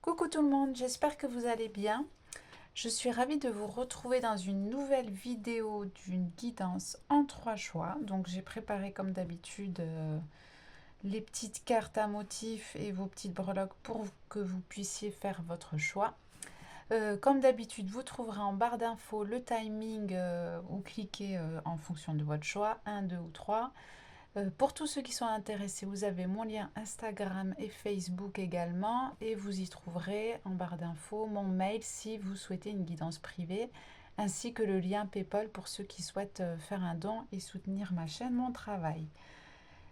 Coucou tout le monde, j'espère que vous allez bien. Je suis ravie de vous retrouver dans une nouvelle vidéo d'une guidance en 3 choix. Donc j'ai préparé comme d'habitude les petites cartes à motifs et vos petites breloques pour que vous puissiez faire votre choix. Comme d'habitude, vous trouverez en barre d'infos le timing ou cliquez en fonction de votre choix, 1, 2 ou 3. Pour tous ceux qui sont intéressés, vous avez mon lien Instagram et Facebook également et vous y trouverez en barre d'infos mon mail si vous souhaitez une guidance privée ainsi que le lien PayPal pour ceux qui souhaitent faire un don et soutenir ma chaîne, mon travail.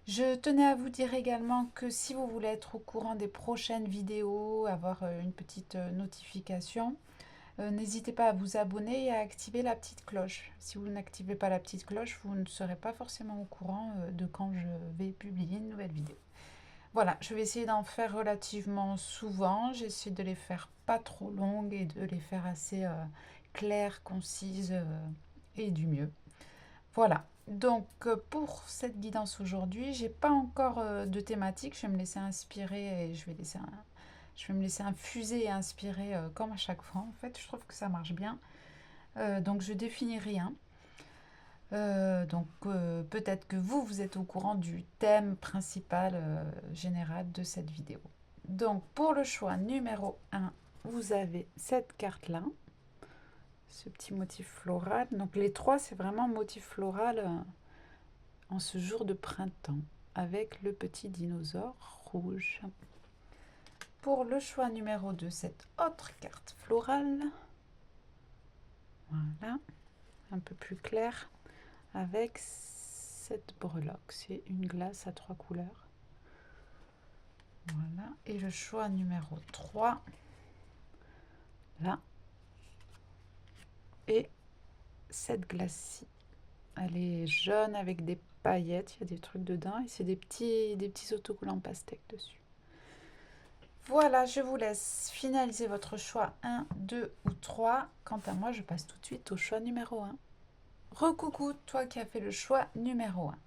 Je tenais à vous dire également que si vous voulez être au courant des prochaines vidéos, avoir une petite notification, n'hésitez pas à vous abonner et à activer la petite cloche. Si vous n'activez pas la petite cloche, vous ne serez pas forcément au courant de quand je vais publier une nouvelle vidéo. Voilà, je vais essayer d'en faire relativement souvent. J'essaie de les faire pas trop longues et de les faire assez claires, concises et du mieux. Voilà, donc pour cette guidance aujourd'hui, j'ai pas encore de thématique. Je vais me laisser inspirer et je vais me laisser infuser et inspirer comme à chaque fois. En fait, je trouve que ça marche bien. Donc je définis rien. Peut-être que vous êtes au courant du thème principal général de cette vidéo. Donc pour le choix numéro 1, vous avez cette carte-là, ce petit motif floral. Donc les trois, c'est vraiment motif floral en ce jour de printemps, avec le petit dinosaure rouge. Pour le choix numéro 2, cette autre carte florale, voilà, un peu plus clair, avec cette breloque. C'est une glace à 3 couleurs. Voilà. Et le choix numéro 3, là, et cette glace-ci. Elle est jaune avec des paillettes, il y a des trucs dedans, et c'est des petits autocollants pastèques dessus. Voilà, je vous laisse finaliser votre choix 1, 2 ou 3. Quant à moi, je passe tout de suite au choix numéro 1. Recoucou, toi qui as fait le choix numéro 1.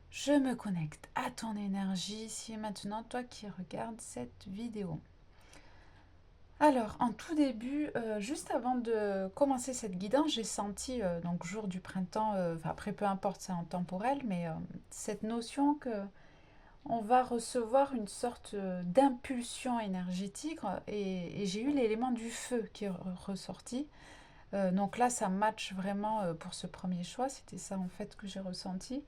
Je me connecte à ton énergie ici et maintenant, toi qui regardes cette vidéo. Alors, en tout début, juste avant de commencer cette guidance, j'ai senti, donc jour du printemps, après peu importe, c'est intemporel, mais cette notion que on va recevoir une sorte d'impulsion énergétique et j'ai eu l'élément du feu qui est ressorti. Donc là, ça match vraiment pour ce premier choix. C'était ça en fait que j'ai ressenti.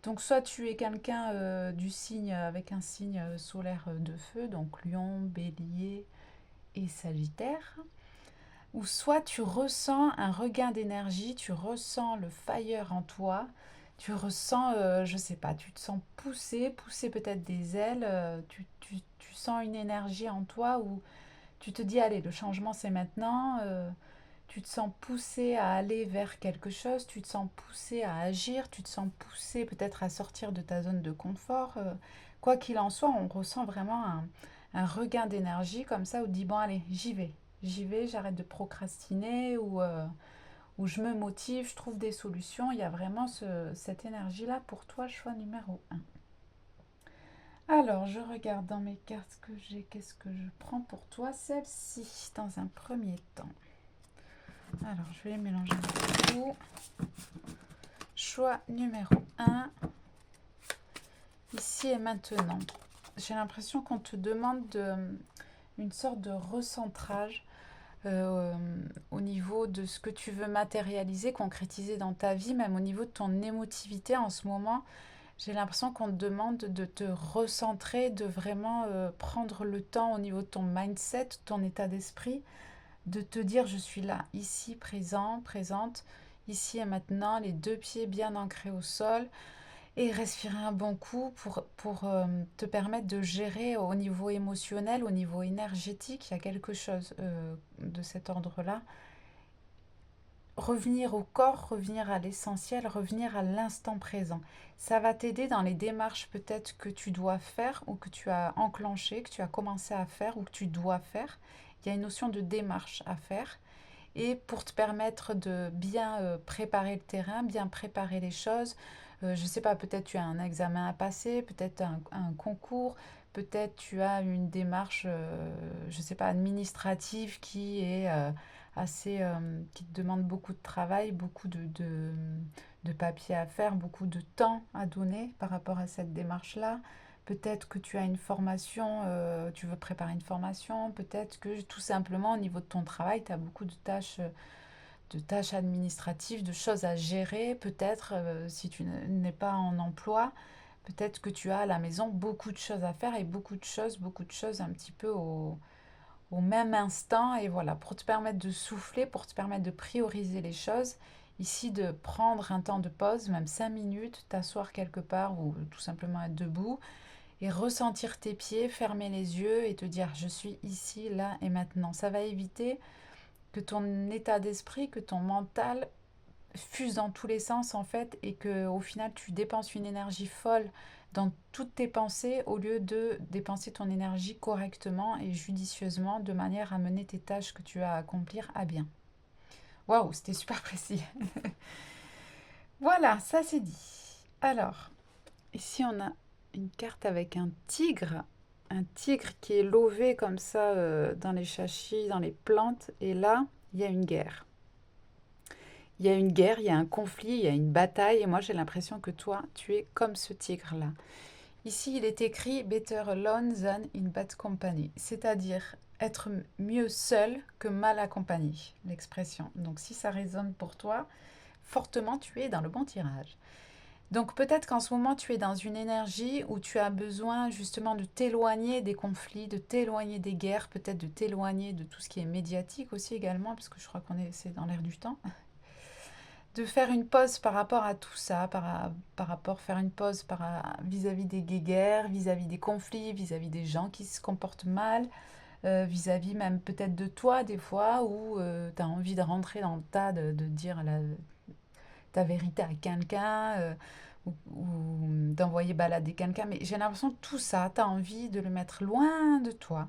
Donc soit tu es quelqu'un du signe avec un signe solaire de feu, donc Lion, Bélier et Sagittaire, ou soit tu ressens un regain d'énergie, tu ressens le fire en toi, tu ressens, je sais pas, tu te sens pousser peut-être des ailes, tu sens une énergie en toi où tu te dis, allez, le changement c'est maintenant, tu te sens poussé à aller vers quelque chose, tu te sens poussé à agir, tu te sens poussé peut-être à sortir de ta zone de confort. Quoi qu'il en soit, on ressent vraiment un regain d'énergie comme ça où on dit, bon allez, j'y vais, j'arrête de procrastiner ou je me motive, je trouve des solutions. Il y a vraiment cette énergie-là pour toi, choix numéro 1. Alors, je regarde dans mes cartes ce que j'ai, qu'est-ce que je prends pour toi, celle-ci, dans un premier temps. Alors, je vais les mélanger un peu. Choix numéro 1, ici et maintenant. J'ai l'impression qu'on te demande une sorte de recentrage au niveau de ce que tu veux matérialiser, concrétiser dans ta vie, même au niveau de ton émotivité en ce moment. J'ai l'impression qu'on te demande de te recentrer, de vraiment prendre le temps au niveau de ton mindset, ton état d'esprit, de te dire je suis là, ici, présent, présente, ici et maintenant, les deux pieds bien ancrés au sol, et respirer un bon coup pour te permettre de gérer au niveau émotionnel, au niveau énergétique. Il y a quelque chose de cet ordre-là. Revenir au corps, revenir à l'essentiel, revenir à l'instant présent. Ça va t'aider dans les démarches peut-être que tu dois faire ou que tu as enclenché, que tu as commencé à faire ou que tu dois faire. Il y a une notion de démarche à faire. Et pour te permettre de bien préparer le terrain, bien préparer les choses, je ne sais pas, peut-être tu as un examen à passer, peut-être un concours, peut-être tu as une démarche, je ne sais pas, administrative qui est assez, qui te demande beaucoup de travail, beaucoup de papiers à faire, beaucoup de temps à donner par rapport à cette démarche-là. Peut-être que tu as une formation, tu veux préparer une formation, peut-être que tout simplement au niveau de ton travail, tu as beaucoup de tâches administratives, de choses à gérer. Peut-être, si tu n'es pas en emploi, peut-être que tu as à la maison beaucoup de choses à faire et beaucoup de choses un petit peu au même instant. Et voilà, pour te permettre de souffler, pour te permettre de prioriser les choses, ici de prendre un temps de pause, même 5 minutes, t'asseoir quelque part ou tout simplement être debout et ressentir tes pieds, fermer les yeux et te dire je suis ici, là et maintenant. Ça va éviter que ton état d'esprit, que ton mental fuse dans tous les sens en fait et que au final tu dépenses une énergie folle dans toutes tes pensées au lieu de dépenser ton énergie correctement et judicieusement de manière à mener tes tâches que tu as à accomplir à bien. Waouh, c'était super précis. Voilà, ça c'est dit. Alors, ici on a une carte avec un tigre qui est lové comme ça dans les châchis, dans les plantes, et là il y a une guerre. Il y a une guerre, il y a un conflit, il y a une bataille, et moi j'ai l'impression que toi, tu es comme ce tigre-là. Ici, il est écrit Better alone than in bad company, c'est-à-dire être mieux seul que mal accompagné, l'expression. Donc si ça résonne pour toi, fortement, tu es dans le bon tirage. Donc peut-être qu'en ce moment, tu es dans une énergie où tu as besoin justement de t'éloigner des conflits, de t'éloigner des guerres, peut-être de t'éloigner de tout ce qui est médiatique aussi également, parce que je crois c'est dans l'air du temps de faire une pause par rapport à tout ça, par rapport faire une pause vis-à-vis des guéguerres, vis-à-vis des conflits, vis-à-vis des gens qui se comportent mal, vis-à-vis même peut-être de toi des fois où tu as envie de rentrer dans le tas, de dire ta vérité à quelqu'un ou d'envoyer balader quelqu'un. Mais j'ai l'impression que tout ça, tu as envie de le mettre loin de toi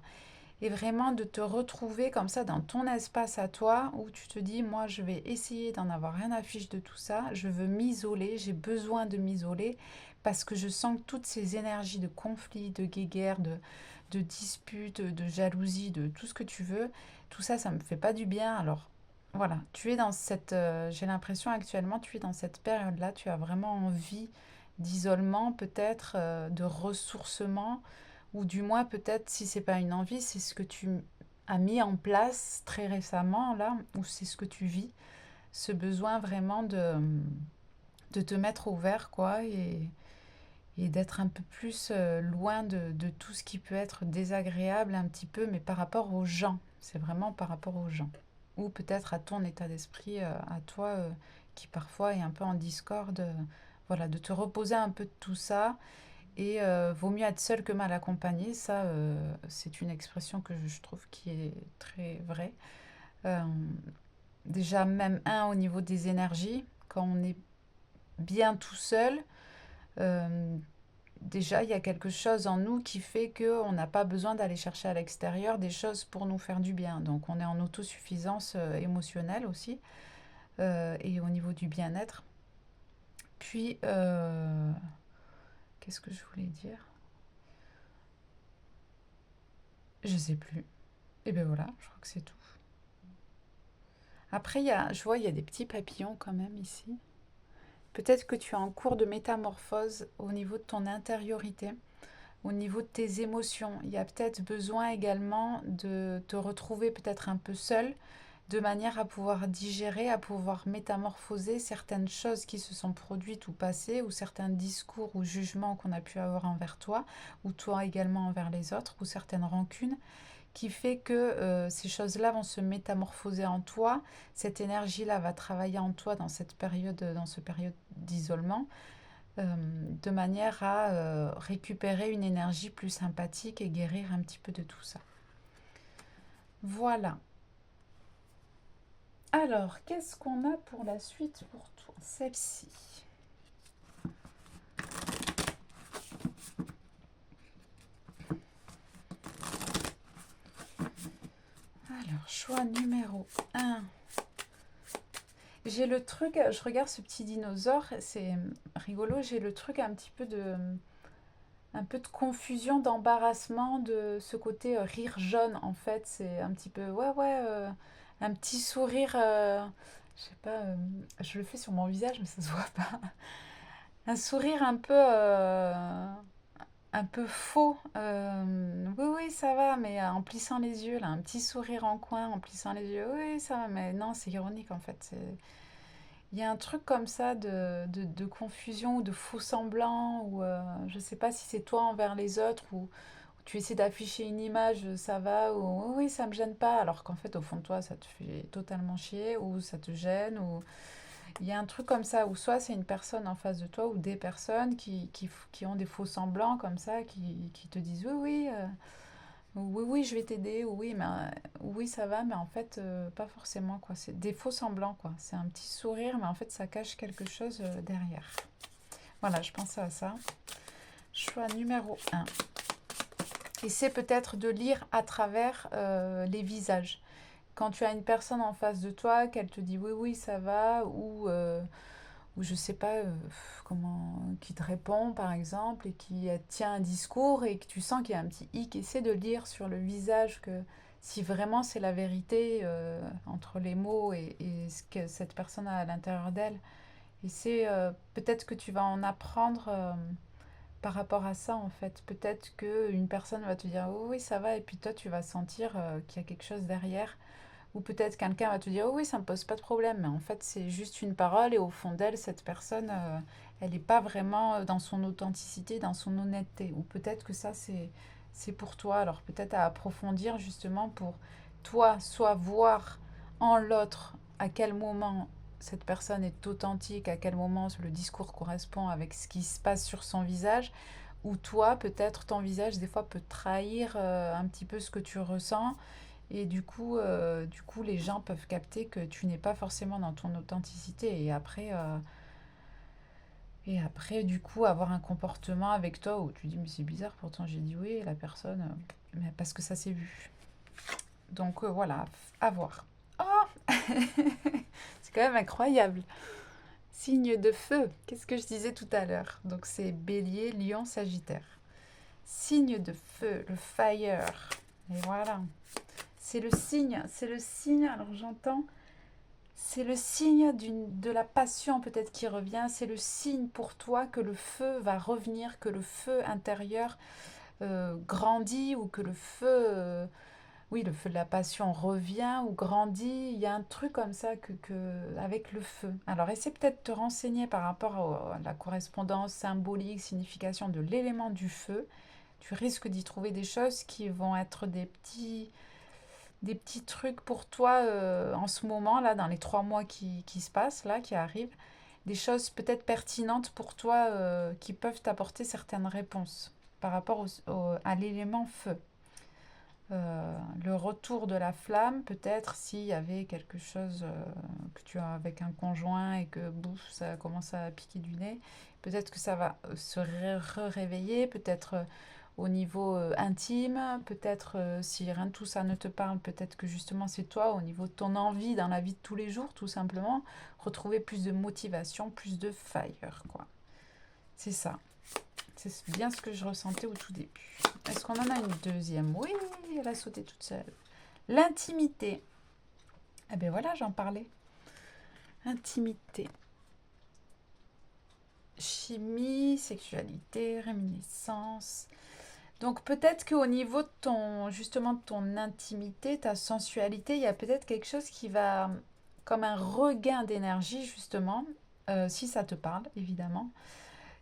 et vraiment de te retrouver comme ça dans ton espace à toi où tu te dis moi je vais essayer d'en avoir rien à fiche de tout ça, je veux m'isoler, j'ai besoin de m'isoler parce que je sens que toutes ces énergies de conflit, de guéguerre, de disputes, de jalousie, de tout ce que tu veux, tout ça ça me fait pas du bien. Alors voilà, tu es dans cette j'ai l'impression actuellement tu es dans cette période là, tu as vraiment envie d'isolement peut-être, de ressourcement ou du moins peut-être si c'est pas une envie, c'est ce que tu as mis en place très récemment là, ou c'est ce que tu vis, ce besoin vraiment de te mettre au vert quoi et d'être un peu plus loin de tout ce qui peut être désagréable un petit peu, mais par rapport aux gens, c'est vraiment par rapport aux gens. Ou peut-être à ton état d'esprit, à toi, qui parfois est un peu en discorde, voilà, de te reposer un peu de tout ça et vaut mieux être seul que mal accompagné. Ça, c'est une expression que je trouve qui est très vraie. Euh, déjà, même au niveau des énergies, quand on est bien tout seul, euh, déjà, il y a quelque chose en nous qui fait qu'on n'a pas besoin d'aller chercher à l'extérieur des choses pour nous faire du bien. Donc, on est en autosuffisance émotionnelle aussi, et au niveau du bien-être. Puis, qu'est-ce que je voulais dire? Je sais plus. Et ben voilà, je crois que c'est tout. Après, je vois, il y a des petits papillons quand même ici. Peut-être que tu es en cours de métamorphose au niveau de ton intériorité, au niveau de tes émotions. Il y a peut-être besoin également de te retrouver peut-être un peu seul, de manière à pouvoir digérer, à pouvoir métamorphoser certaines choses qui se sont produites ou passées, ou certains discours ou jugements qu'on a pu avoir envers toi, ou toi également envers les autres, ou certaines rancunes qui fait que ces choses-là vont se métamorphoser en toi, cette énergie-là va travailler en toi dans ce période d'isolement, de manière à récupérer une énergie plus sympathique et guérir un petit peu de tout ça. Voilà. Alors, qu'est-ce qu'on a pour la suite pour toi, celle-ci? Alors, choix numéro 1. J'ai le truc, je regarde ce petit dinosaure, c'est rigolo, j'ai le truc un petit peu un peu de confusion, d'embarrassement, de ce côté rire jaune en fait. C'est un petit peu, ouais, ouais, un petit sourire, je sais pas, je le fais sur mon visage, mais ça se voit pas. Un sourire un peu faux. Oui, oui, ça va, mais en plissant les yeux, là, un petit sourire en coin, en plissant les yeux. Oui, oui, ça va, mais non, c'est ironique en fait. Il y a un truc comme ça de confusion ou de faux semblant, ou je sais pas si c'est toi envers les autres, ou tu essaies d'afficher une image, ça va, ou oui, oui, ça me gêne pas, alors qu'en fait, au fond de toi, ça te fait totalement chier, ou ça te gêne, ou il y a un truc comme ça, ou soit c'est une personne en face de toi, ou des personnes qui ont des faux semblants comme ça, qui te disent oui, oui, oui, oui, je vais t'aider, oui, mais oui, ça va, mais en fait, pas forcément, quoi. C'est des faux semblants, quoi. C'est un petit sourire, mais en fait, ça cache quelque chose derrière. Voilà, je pensais à ça. Choix numéro un. Et c'est peut-être de lire à travers les visages. Quand tu as une personne en face de toi, qu'elle te dit oui, oui, ça va, ou je sais pas comment, qui te répond par exemple, et qui tient un discours, et que tu sens qu'il y a un petit hic, essaie de lire sur le visage que si vraiment c'est la vérité entre les mots et ce que cette personne a à l'intérieur d'elle. Et c'est peut-être que tu vas en apprendre par rapport à ça en fait. Peut-être qu'une personne va te dire oh, oui ça va, et puis toi tu vas sentir qu'il y a quelque chose derrière. Ou peut-être quelqu'un va te dire oh oui, ça me pose pas de problème, mais en fait c'est juste une parole, et au fond d'elle, cette personne, elle n'est pas vraiment dans son authenticité, dans son honnêteté. Ou peut-être que ça c'est pour toi. Alors peut-être à approfondir justement pour toi, soit voir en l'autre à quel moment cette personne est authentique, à quel moment le discours correspond avec ce qui se passe sur son visage, ou toi, peut-être ton visage des fois peut trahir un petit peu ce que tu ressens, et du coup, les gens peuvent capter que tu n'es pas forcément dans ton authenticité. Et après, du coup, avoir un comportement avec toi où tu dis, mais c'est bizarre, pourtant j'ai dit oui, et la personne, mais parce que ça s'est vu. Donc voilà, à voir. Oh c'est quand même incroyable. Signe de feu, qu'est-ce que je disais tout à l'heure? Donc c'est Bélier, Lion, Sagittaire. Signe de feu, le fire. Et voilà. C'est le signe, alors j'entends, c'est le signe de la passion peut-être qui revient, c'est le signe pour toi que le feu va revenir, que le feu intérieur grandit, ou que le feu, oui, le feu de la passion revient ou grandit. Il y a un truc comme ça avec le feu. Alors essaie peut-être de te renseigner par rapport à la correspondance symbolique, signification de l'élément du feu. Tu risques d'y trouver des choses qui vont être des petits trucs pour toi en ce moment, là, dans les 3 mois qui se passent, là, qui arrivent. Des choses peut-être pertinentes pour toi qui peuvent t'apporter certaines réponses par rapport à l'élément feu. Le retour de la flamme, peut-être s'il y avait quelque chose que tu as avec un conjoint et que bouf, ça commence à piquer du nez, peut-être que ça va se réveiller, peut-être au niveau intime, peut-être si rien de tout ça ne te parle, peut-être que justement c'est toi au niveau de ton envie dans la vie de tous les jours, tout simplement, retrouver plus de motivation, plus de fire, quoi. C'est ça. C'est bien ce que je ressentais au tout début. Est-ce qu'on en a une deuxième? Oui, elle a sauté toute seule. L'intimité. Eh ben voilà, j'en parlais. Intimité. Chimie, sexualité, réminiscence. Donc peut-être qu'au niveau de justement de ton intimité, ta sensualité, il y a peut-être quelque chose qui va, comme un regain d'énergie justement, si ça te parle évidemment.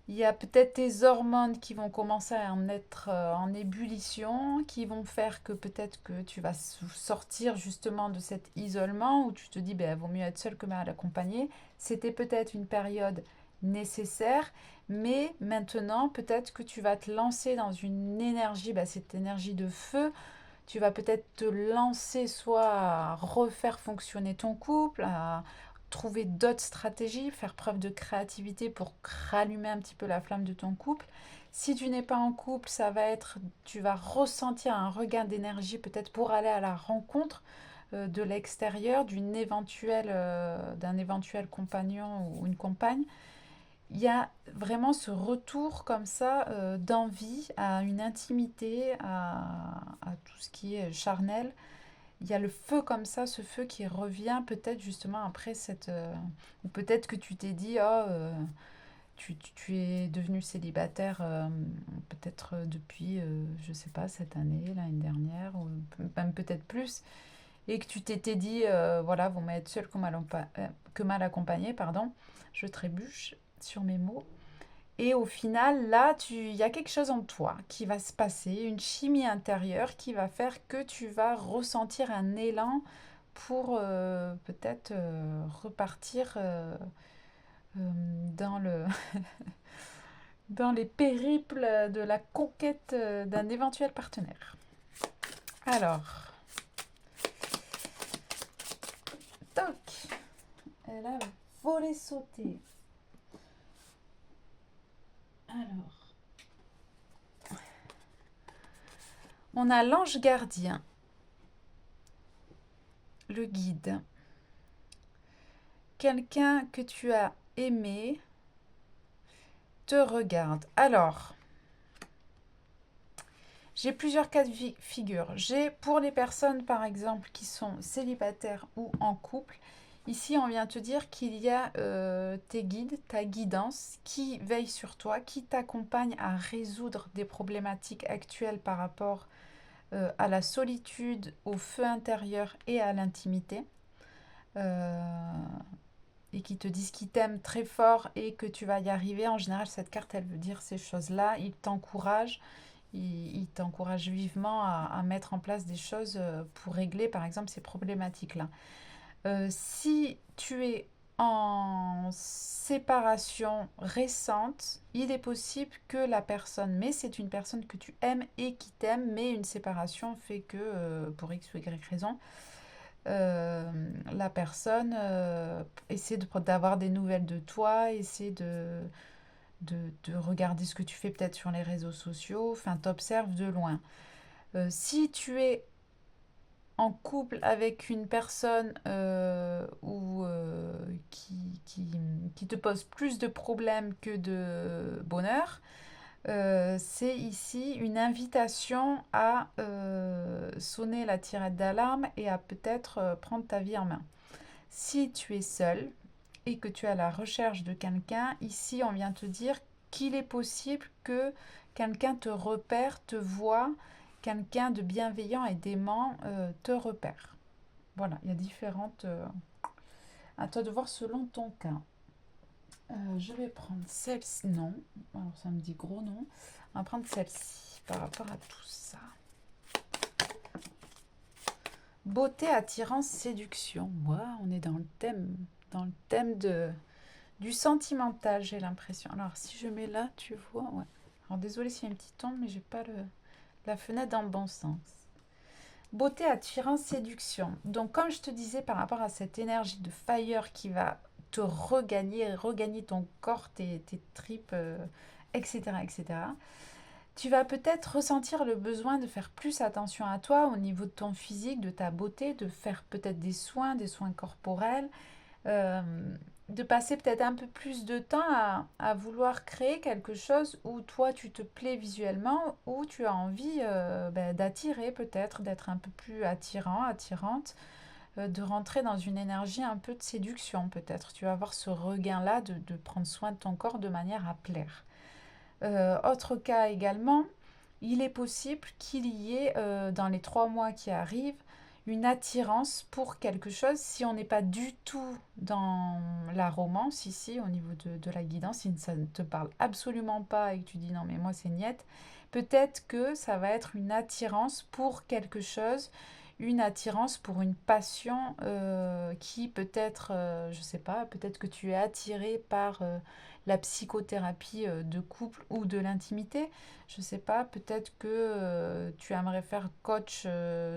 Il y a peut-être tes hormones qui vont commencer à en être en ébullition, qui vont faire que peut-être que tu vas sortir justement de cet isolement où tu te dis, ben, vaut mieux être seul que mal accompagné. C'était peut-être une période nécessaire, mais maintenant, peut-être que tu vas te lancer dans une énergie, ben, cette énergie de feu. Tu vas peut-être te lancer soit à refaire fonctionner ton couple, à trouver d'autres stratégies, faire preuve de créativité pour rallumer un petit peu la flamme de ton couple. Si tu n'es pas en couple, ça va être, tu vas ressentir un regain d'énergie peut-être pour aller à la rencontre de l'extérieur, d'un éventuel compagnon ou une compagne. il y a vraiment ce retour comme ça d'envie à une intimité, à tout ce qui est charnel. Il y a le feu comme ça, ce feu qui revient peut-être justement après cette... ou peut-être que tu t'es dit, oh, tu es devenu célibataire peut-être depuis, je sais pas, cette année, l'année dernière, ou même peut-être plus, et que tu t'étais dit, voilà, vous m'êtes seul que mal accompagné, pardon, je trébuche sur mes mots. Et au final, là, il y a quelque chose en toi qui va se passer, une chimie intérieure qui va faire que tu vas ressentir un élan pour peut-être repartir dans dans les périples de la conquête d'un éventuel partenaire. Alors, toc, elle a volé sauté. Alors, on a l'ange gardien, le guide, quelqu'un que tu as aimé te regarde. Alors, j'ai plusieurs cas de figure. J'ai pour les personnes, par exemple, qui sont célibataires ou en couple, ici, on vient te dire qu'il y a tes guides, ta guidance, qui veille sur toi, qui t'accompagne à résoudre des problématiques actuelles par rapport à la solitude, au feu intérieur et à l'intimité. Et qui te disent qu'ils t'aiment très fort et que tu vas y arriver. En général, cette carte, elle veut dire ces choses-là. Ils t'encouragent. Il t'encourage vivement à mettre en place des choses pour régler, par exemple, ces problématiques-là. Si tu es en séparation récente, il est possible que la personne, mais c'est une personne que tu aimes et qui t'aime, mais une séparation fait que, pour X ou Y raison, la personne essaie d'avoir des nouvelles de toi, essaie de regarder ce que tu fais peut-être sur les réseaux sociaux, enfin t'observes de loin. Si tu es en couple avec une personne qui te pose plus de problèmes que de bonheur, c'est ici une invitation à sonner la tirette d'alarme et à peut-être prendre ta vie en main. Si tu es seul et que tu es à la recherche de quelqu'un, ici on vient te dire qu'il est possible que quelqu'un te repère, te voit, quelqu'un de bienveillant et d'aimant te repère. Voilà, il y a différentes... à toi de voir selon ton cas. Je vais prendre celle-ci. Non, alors ça me dit gros non. On va prendre celle-ci par rapport à tout ça. Beauté, attirance, séduction. Wow, on est dans le thème du sentimental, j'ai l'impression. Alors, si je mets là, tu vois, ouais. Alors, désolé s'il y a un petit tombe, mais j'ai pas la fenêtre dans le bon sens. Beauté, attirance, séduction. Donc, comme je te disais, par rapport à cette énergie de fire qui va te regagner ton corps, tes tripes, etc., etc., tu vas peut-être ressentir le besoin de faire plus attention à toi au niveau de ton physique, de ta beauté, de faire peut-être des soins corporels, euh, de passer peut-être un peu plus de temps à vouloir créer quelque chose où toi tu te plais visuellement, où tu as envie d'attirer peut-être, d'être un peu plus attirant, attirante, de rentrer dans une énergie un peu de séduction peut-être. Tu vas avoir ce regain-là de prendre soin de ton corps de manière à plaire. Autre cas également, il est possible qu'il y ait dans les 3 mois qui arrivent une attirance pour quelque chose si on n'est pas du tout dans la romance ici au niveau de la guidance, si ça ne te parle absolument pas et que tu dis non mais moi c'est niette, peut-être que ça va être une attirance pour quelque chose, une attirance pour une passion qui peut-être, je sais pas, peut-être que tu es attiré par la psychothérapie de couple ou de l'intimité. Je sais pas, peut-être que tu aimerais faire coach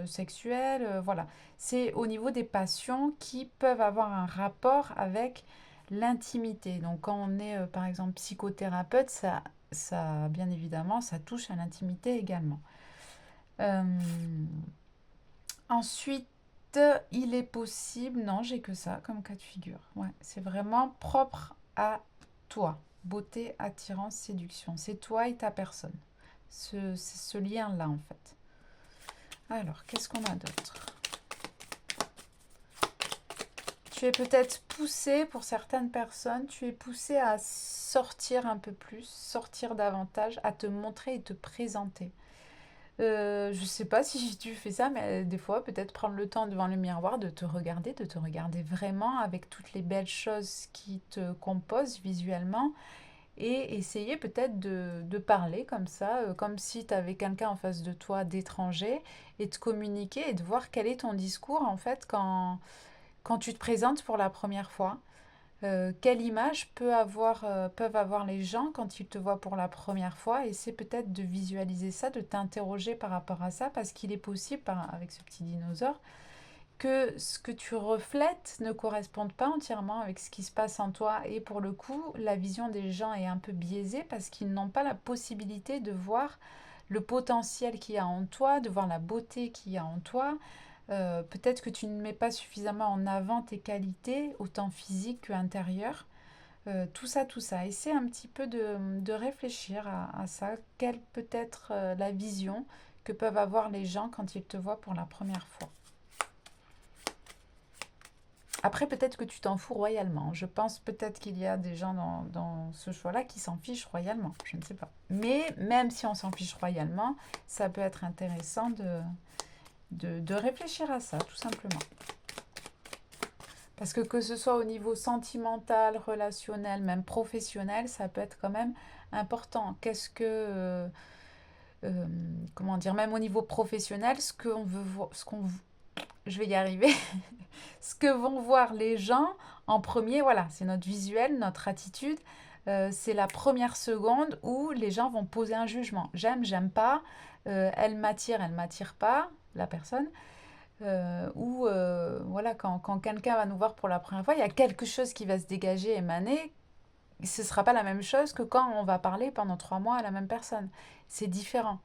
sexuel. Voilà. C'est au niveau des passions qui peuvent avoir un rapport avec l'intimité. Donc quand on est par exemple psychothérapeute, ça, bien évidemment, ça touche à l'intimité également. Euh, Ensuite, il est possible, non, j'ai que ça comme cas de figure. Ouais, c'est vraiment propre à toi. beauté, attirance, séduction. C'est toi et ta personne. C'est ce lien-là, en fait. Alors, qu'est-ce qu'on a d'autre? Tu es peut-être poussé, pour certaines personnes, tu es poussé à sortir un peu plus, sortir davantage, à te montrer et te présenter. Je sais pas si tu fais ça, mais des fois, peut-être prendre le temps devant le miroir de te regarder vraiment avec toutes les belles choses qui te composent visuellement et essayer peut-être de parler comme ça, comme si tu avais quelqu'un en face de toi d'étranger et de communiquer et de voir quel est ton discours en fait quand tu te présentes pour la première fois. Quelle image peuvent avoir les gens quand ils te voient pour la première fois? Et c'est peut-être de visualiser ça, de t'interroger par rapport à ça, parce qu'il est possible, avec ce petit dinosaure, que ce que tu reflètes ne corresponde pas entièrement avec ce qui se passe en toi. Et pour le coup, la vision des gens est un peu biaisée parce qu'ils n'ont pas la possibilité de voir le potentiel qu'il y a en toi, de voir la beauté qu'il y a en toi. Peut-être que tu ne mets pas suffisamment en avant tes qualités, autant physiques qu'intérieures. Tout ça. Essaie un petit peu de réfléchir à ça. Quelle peut être la vision que peuvent avoir les gens quand ils te voient pour la première fois. Après, peut-être que tu t'en fous royalement. Je pense peut-être qu'il y a des gens dans ce choix-là qui s'en fichent royalement. Je ne sais pas. Mais même si on s'en fiche royalement, ça peut être intéressant de réfléchir à ça, tout simplement. Parce que ce soit au niveau sentimental, relationnel, même professionnel, ça peut être quand même important. Comment dire, même au niveau professionnel, ce qu'on veut voir, je vais y arriver, ce que vont voir les gens en premier, voilà, c'est notre visuel, notre attitude. C'est la première seconde où les gens vont poser un jugement. J'aime pas, elle m'attire pas, la personne. Voilà, quand quelqu'un va nous voir pour la première fois, il y a quelque chose qui va se dégager, émaner. Ce ne sera pas la même chose que quand on va parler pendant 3 mois à la même personne. C'est différent.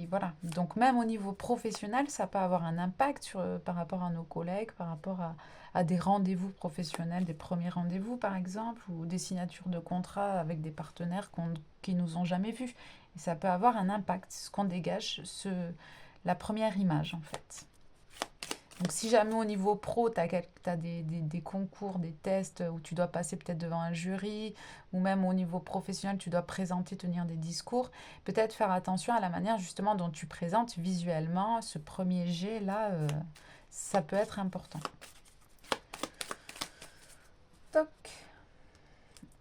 Voilà. Donc même au niveau professionnel, ça peut avoir un impact par rapport à nos collègues, par rapport à des rendez-vous professionnels, des premiers rendez-vous par exemple, ou des signatures de contrats avec des partenaires qui nous ont jamais vus. Et ça peut avoir un impact, ce qu'on dégage, la première image en fait. Donc si jamais au niveau pro, tu as des concours, des tests où tu dois passer peut-être devant un jury, ou même au niveau professionnel, tu dois présenter, tenir des discours, peut-être faire attention à la manière justement dont tu présentes visuellement ce premier jet là, ça peut être important. Toc.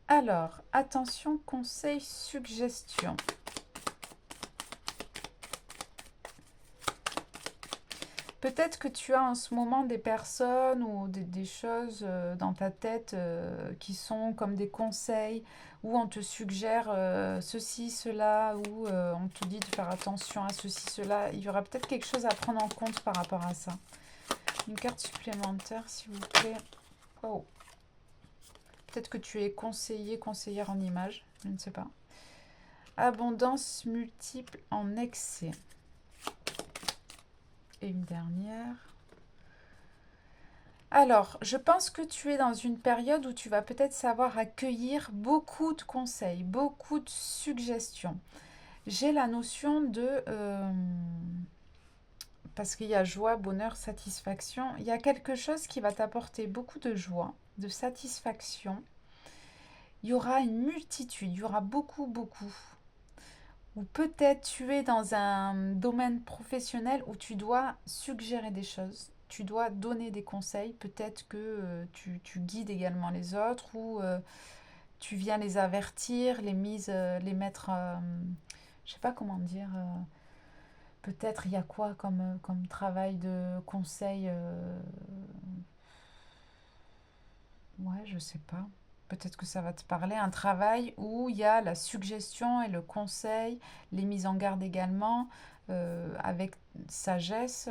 Alors, attention, conseil, suggestion. Peut-être que tu as en ce moment des personnes ou des choses dans ta tête qui sont comme des conseils, où on te suggère ceci, cela, ou on te dit de faire attention à ceci, cela. Il y aura peut-être quelque chose à prendre en compte par rapport à ça. Une carte supplémentaire, s'il vous plaît. Oh. Peut-être que tu es conseillère en image, je ne sais pas. Abondance multiple en excès. Et une dernière. Alors, je pense que tu es dans une période où tu vas peut-être savoir accueillir beaucoup de conseils, beaucoup de suggestions. J'ai la notion parce qu'il y a joie, bonheur, satisfaction, il y a quelque chose qui va t'apporter beaucoup de joie, de satisfaction. Il y aura une multitude, il y aura beaucoup. Ou peut-être tu es dans un domaine professionnel où tu dois suggérer des choses, tu dois donner des conseils, peut-être que tu guides également les autres ou tu viens les avertir, les mettre, je sais pas comment dire, peut-être il y a quoi comme travail de conseil, ouais, je sais pas. Peut-être que ça va te parler. Un travail où il y a la suggestion et le conseil, les mises en garde également, avec sagesse,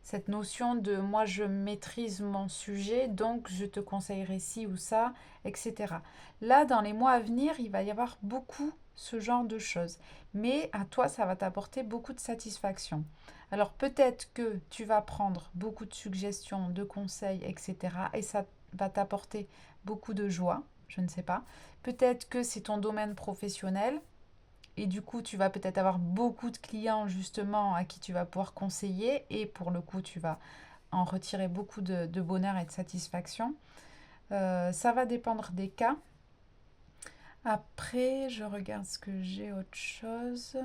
cette notion de moi je maîtrise mon sujet, donc je te conseillerai ci ou ça, etc. Là, dans les mois à venir, il va y avoir beaucoup ce genre de choses. Mais à toi, ça va t'apporter beaucoup de satisfaction. Alors peut-être que tu vas prendre beaucoup de suggestions, de conseils, etc. Et ça va t'apporter beaucoup de joie, je ne sais pas. Peut-être que c'est ton domaine professionnel et du coup, tu vas peut-être avoir beaucoup de clients justement à qui tu vas pouvoir conseiller et pour le coup, tu vas en retirer beaucoup de bonheur et de satisfaction. Ça va dépendre des cas. Après, je regarde ce que j'ai autre chose.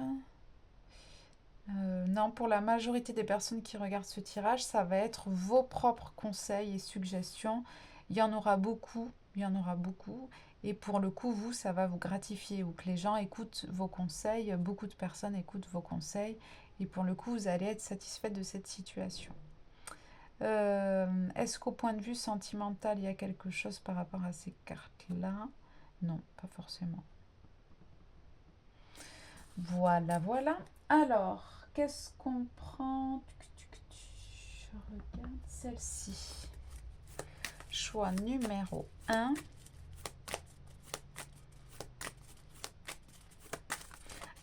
Non, pour la majorité des personnes qui regardent ce tirage, ça va être vos propres conseils et suggestions. Il y en aura beaucoup, il y en aura beaucoup. Et pour le coup, vous, ça va vous gratifier ou que les gens écoutent vos conseils, beaucoup de personnes écoutent vos conseils. Et pour le coup, vous allez être satisfait de cette situation. Est-ce qu'au point de vue sentimental, il y a quelque chose par rapport à ces cartes-là? Non, pas forcément. Voilà, voilà. Alors, qu'est-ce qu'on prend? Je regarde celle-ci. Choix numéro 1.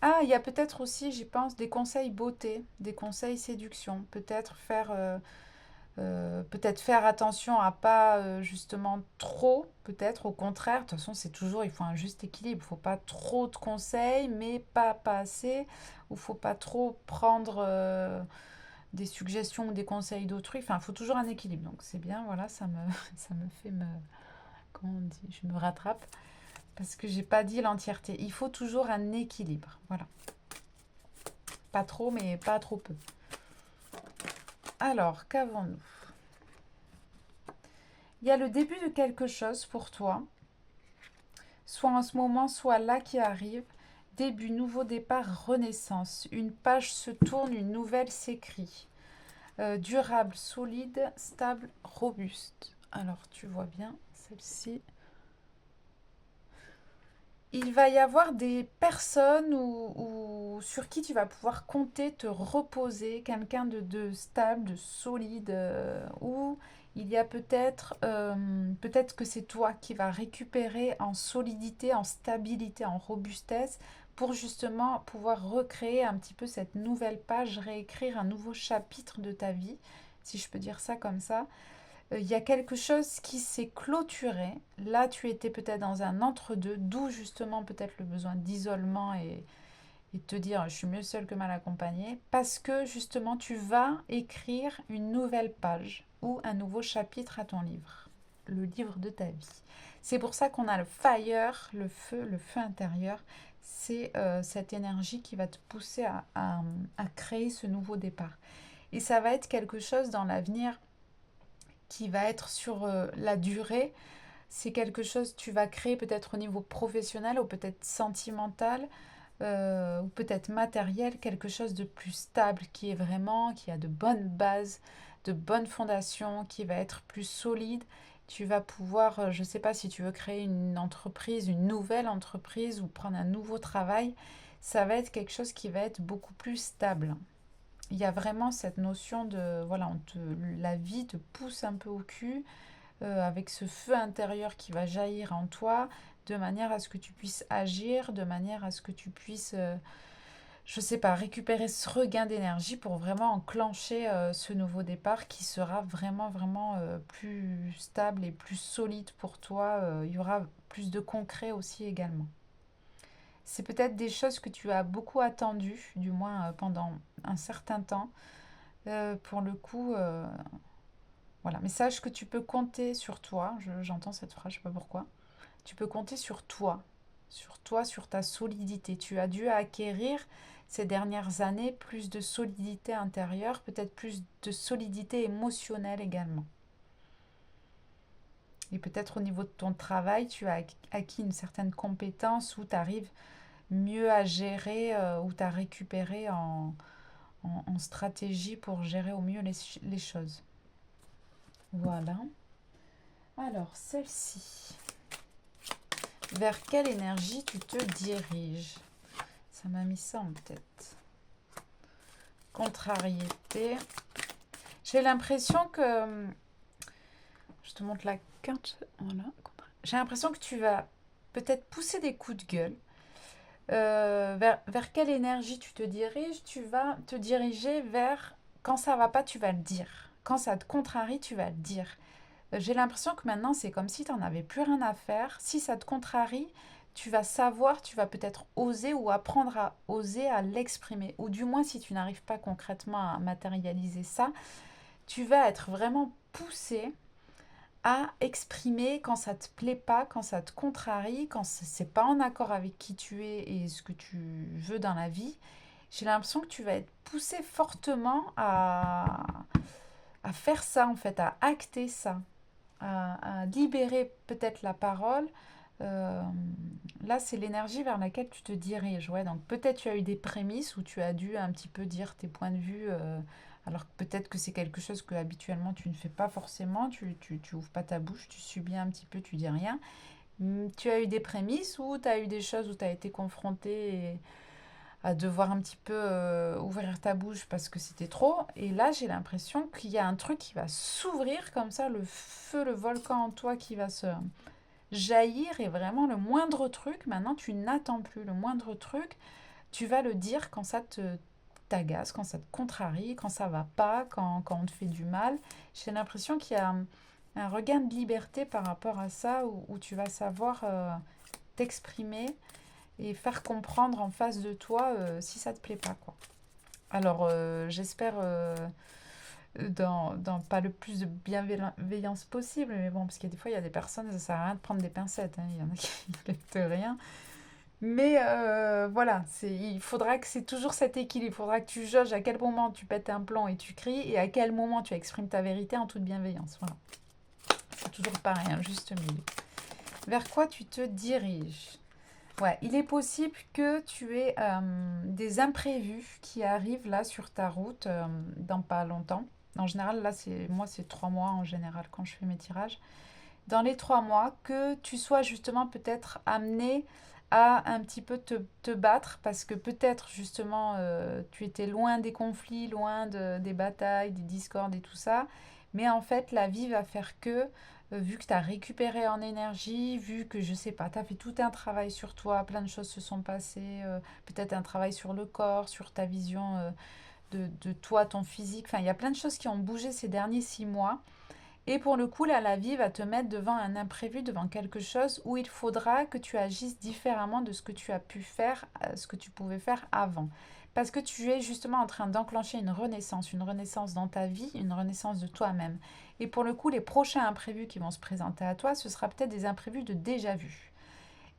Ah, il y a peut-être aussi, j'y pense, des conseils beauté, des conseils séduction. Peut-être faire attention à pas justement trop, peut-être au contraire. De toute façon, c'est toujours, il faut un juste équilibre. Il ne faut pas trop de conseils, mais pas assez. Ou il ne faut pas trop prendre des suggestions ou des conseils d'autrui. Enfin, il faut toujours un équilibre. Donc c'est bien, voilà, ça me fait me... Comment on dit? Je me rattrape. Parce que j'ai pas dit l'entièreté. Il faut toujours un équilibre. Voilà. Pas trop, mais pas trop peu. Alors, qu'avons-nous? Il y a le début de quelque chose pour toi, soit en ce moment, soit là qui arrive. Début, nouveau départ, renaissance. Une page se tourne, une nouvelle s'écrit. Durable, solide, stable, robuste. Alors, tu vois bien celle-ci. Il va y avoir des personnes sur qui tu vas pouvoir compter, te reposer, quelqu'un de stable, de solide, ou il y a peut-être que c'est toi qui vas récupérer en solidité, en stabilité, en robustesse, pour justement pouvoir recréer un petit peu cette nouvelle page, réécrire un nouveau chapitre de ta vie, si je peux dire ça comme ça. Il y a quelque chose qui s'est clôturé. Là, tu étais peut-être dans un entre-deux, d'où justement peut-être le besoin d'isolement et de te dire je suis mieux seule que mal accompagnée, parce que justement tu vas écrire une nouvelle page ou un nouveau chapitre à ton livre, le livre de ta vie. C'est pour ça qu'on a le fire, le feu intérieur. C'est cette énergie qui va te pousser à créer ce nouveau départ. Et ça va être quelque chose dans l'avenir qui va être sur la durée. C'est quelque chose que tu vas créer peut-être au niveau professionnel ou peut-être sentimental ou peut-être matériel, quelque chose de plus stable qui a de bonnes bases, de bonnes fondations, qui va être plus solide. Tu vas pouvoir, je ne sais pas si tu veux créer une entreprise, une nouvelle entreprise ou prendre un nouveau travail, ça va être quelque chose qui va être beaucoup plus stable. Il y a vraiment cette notion de, voilà, la vie te pousse un peu au cul avec ce feu intérieur qui va jaillir en toi, de manière à ce que tu puisses agir, de manière à ce que tu puisses, je sais pas, récupérer ce regain d'énergie pour vraiment enclencher ce nouveau départ qui sera vraiment plus stable et plus solide pour toi. Il y aura plus de concret aussi également. C'est peut-être des choses que tu as beaucoup attendues, du moins pendant un certain temps. Pour le coup, voilà. Mais sache que tu peux compter sur toi. J'entends cette phrase, je ne sais pas pourquoi. Tu peux compter sur toi, sur ta solidité. Tu as dû acquérir ces dernières années plus de solidité intérieure, peut-être plus de solidité émotionnelle également. Et peut-être au niveau de ton travail, tu as acquis une certaine compétence où tu arrives mieux à gérer, où tu as récupéré en stratégie pour gérer au mieux les choses. Voilà. Alors, celle-ci. Vers quelle énergie tu te diriges? Ça m'a mis ça en tête. Contrariété. J'ai l'impression que... Je te montre la carte. Voilà. J'ai l'impression que tu vas peut-être pousser des coups de gueule. Vers quelle énergie tu te diriges? Tu vas te diriger vers... Quand ça va pas, tu vas le dire. Quand ça te contrarie, tu vas le dire. J'ai l'impression que maintenant, c'est comme si tu n'en avais plus rien à faire. Si ça te contrarie, tu vas savoir, tu vas peut-être oser ou apprendre à oser à l'exprimer. Ou du moins, si tu n'arrives pas concrètement à matérialiser ça, tu vas être vraiment poussé à exprimer quand ça te plaît pas, quand ça te contrarie, quand c'est pas en accord avec qui tu es et ce que tu veux dans la vie. J'ai l'impression que tu vas être poussé fortement à faire ça, en fait, à acter ça, à libérer peut-être la parole. Euh, Là, c'est l'énergie vers laquelle tu te diriges. Ouais, donc peut-être tu as eu des prémices où tu as dû un petit peu dire tes points de vue, alors que peut-être que c'est quelque chose que habituellement tu ne fais pas forcément. Tu ouvres pas ta bouche, tu subis un petit peu, tu dis rien. Tu as eu des prémices ou tu as eu des choses où tu as été confronté à devoir un petit peu ouvrir ta bouche parce que c'était trop. Et là, j'ai l'impression qu'il y a un truc qui va s'ouvrir comme ça, le feu, le volcan en toi qui va se jaillir et vraiment le moindre truc, maintenant tu n'attends plus. Le moindre truc, tu vas le dire quand ça te t'agace, quand ça te contrarie, quand ça va pas, quand on te fait du mal. J'ai l'impression qu'il y a un regain de liberté par rapport à ça où tu vas savoir t'exprimer et faire comprendre en face de toi si ça te plaît pas, quoi. Alors, j'espère dans pas le plus de bienveillance possible, mais bon, parce que des fois, il y a des personnes, ça sert à rien de prendre des pincettes, hein. Il y en a qui ne captent rien. Mais voilà, il faudra que c'est toujours cet équilibre. Il faudra que tu jauges à quel moment tu pètes un plomb et tu cries, et à quel moment tu exprimes ta vérité en toute bienveillance. Voilà, c'est toujours pareil, un juste milieu. Vers quoi tu te diriges? Ouais, il est possible que tu aies des imprévus qui arrivent là sur ta route dans pas longtemps. En général, là, c'est 3 mois en général quand je fais mes tirages. Dans les 3 mois, que tu sois justement peut-être amené à un petit peu te battre parce que peut-être justement tu étais loin des conflits, loin des batailles, des discordes et tout ça. Mais en fait, la vie va faire que vu que tu as récupéré en énergie, vu que je sais pas, tu as fait tout un travail sur toi, plein de choses se sont passées, peut-être un travail sur le corps, sur ta vision de toi, ton physique. Enfin, il y a plein de choses qui ont bougé ces derniers 6 mois. Et pour le coup, là, la vie va te mettre devant un imprévu, devant quelque chose où il faudra que tu agisses différemment de ce que tu as pu faire, ce que tu pouvais faire avant. Parce que tu es justement en train d'enclencher une renaissance dans ta vie, une renaissance de toi-même. Et pour le coup, les prochains imprévus qui vont se présenter à toi, ce sera peut-être des imprévus de déjà vu.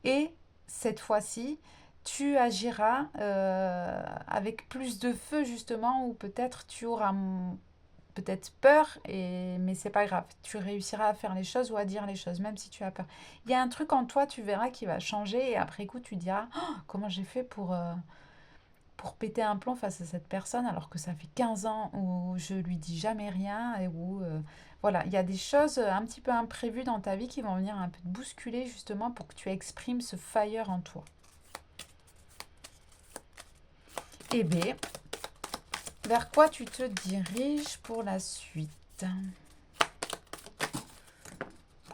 Et cette fois-ci, tu agiras avec plus de feu justement, ou peut-être tu auras peut-être peur, mais c'est pas grave. Tu réussiras à faire les choses ou à dire les choses, même si tu as peur. Il y a un truc en toi, tu verras, qui va changer et après coup, tu diras oh, comment j'ai fait pour péter un plomb face à cette personne alors que ça fait 15 ans où je lui dis jamais rien et où. Voilà, il y a des choses un petit peu imprévues dans ta vie qui vont venir un peu te bousculer justement pour que tu exprimes ce fire en toi. Eh bien, vers quoi tu te diriges pour la suite?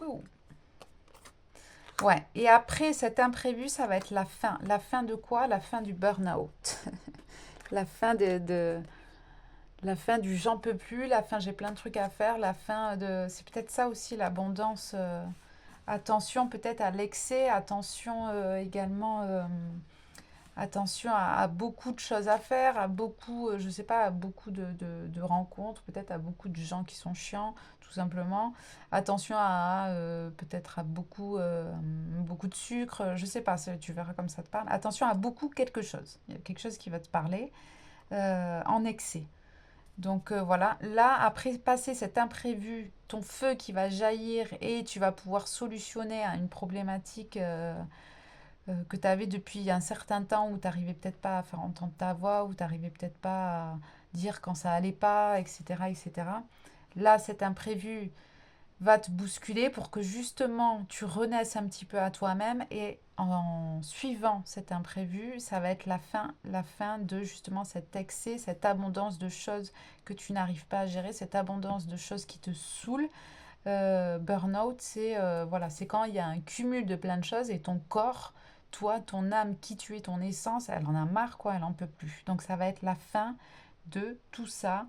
Ouh. Ouais, et après cet imprévu, ça va être la fin. La fin de quoi? La fin du burn-out. La fin la fin du j'en peux plus, la fin j'ai plein de trucs à faire, la fin de... C'est peut-être ça aussi l'abondance. Attention peut-être à l'excès, attention également attention à beaucoup de choses à faire, à beaucoup, je sais pas, à beaucoup de rencontres, peut-être à beaucoup de gens qui sont chiants, tout simplement. Attention à peut-être à beaucoup de sucre, je sais pas, tu verras comme ça te parle. Attention à beaucoup quelque chose. Il y a quelque chose qui va te parler en excès. Donc voilà, là, après passer cet imprévu, ton feu qui va jaillir et tu vas pouvoir solutionner une problématique que tu avais depuis un certain temps où tu n'arrivais peut-être pas à faire entendre ta voix, où tu n'arrivais peut-être pas à dire quand ça allait pas, etc., etc. Là, cet imprévu va te bousculer pour que justement tu renaisses un petit peu à toi-même et en suivant cet imprévu, ça va être la fin de justement cet excès, cette abondance de choses que tu n'arrives pas à gérer, cette abondance de choses qui te saoulent. Burnout, c'est voilà, c'est quand il y a un cumul de plein de choses et ton corps, toi, ton âme, qui tu es, ton essence, elle en a marre, quoi, elle en peut plus. Donc ça va être la fin de tout ça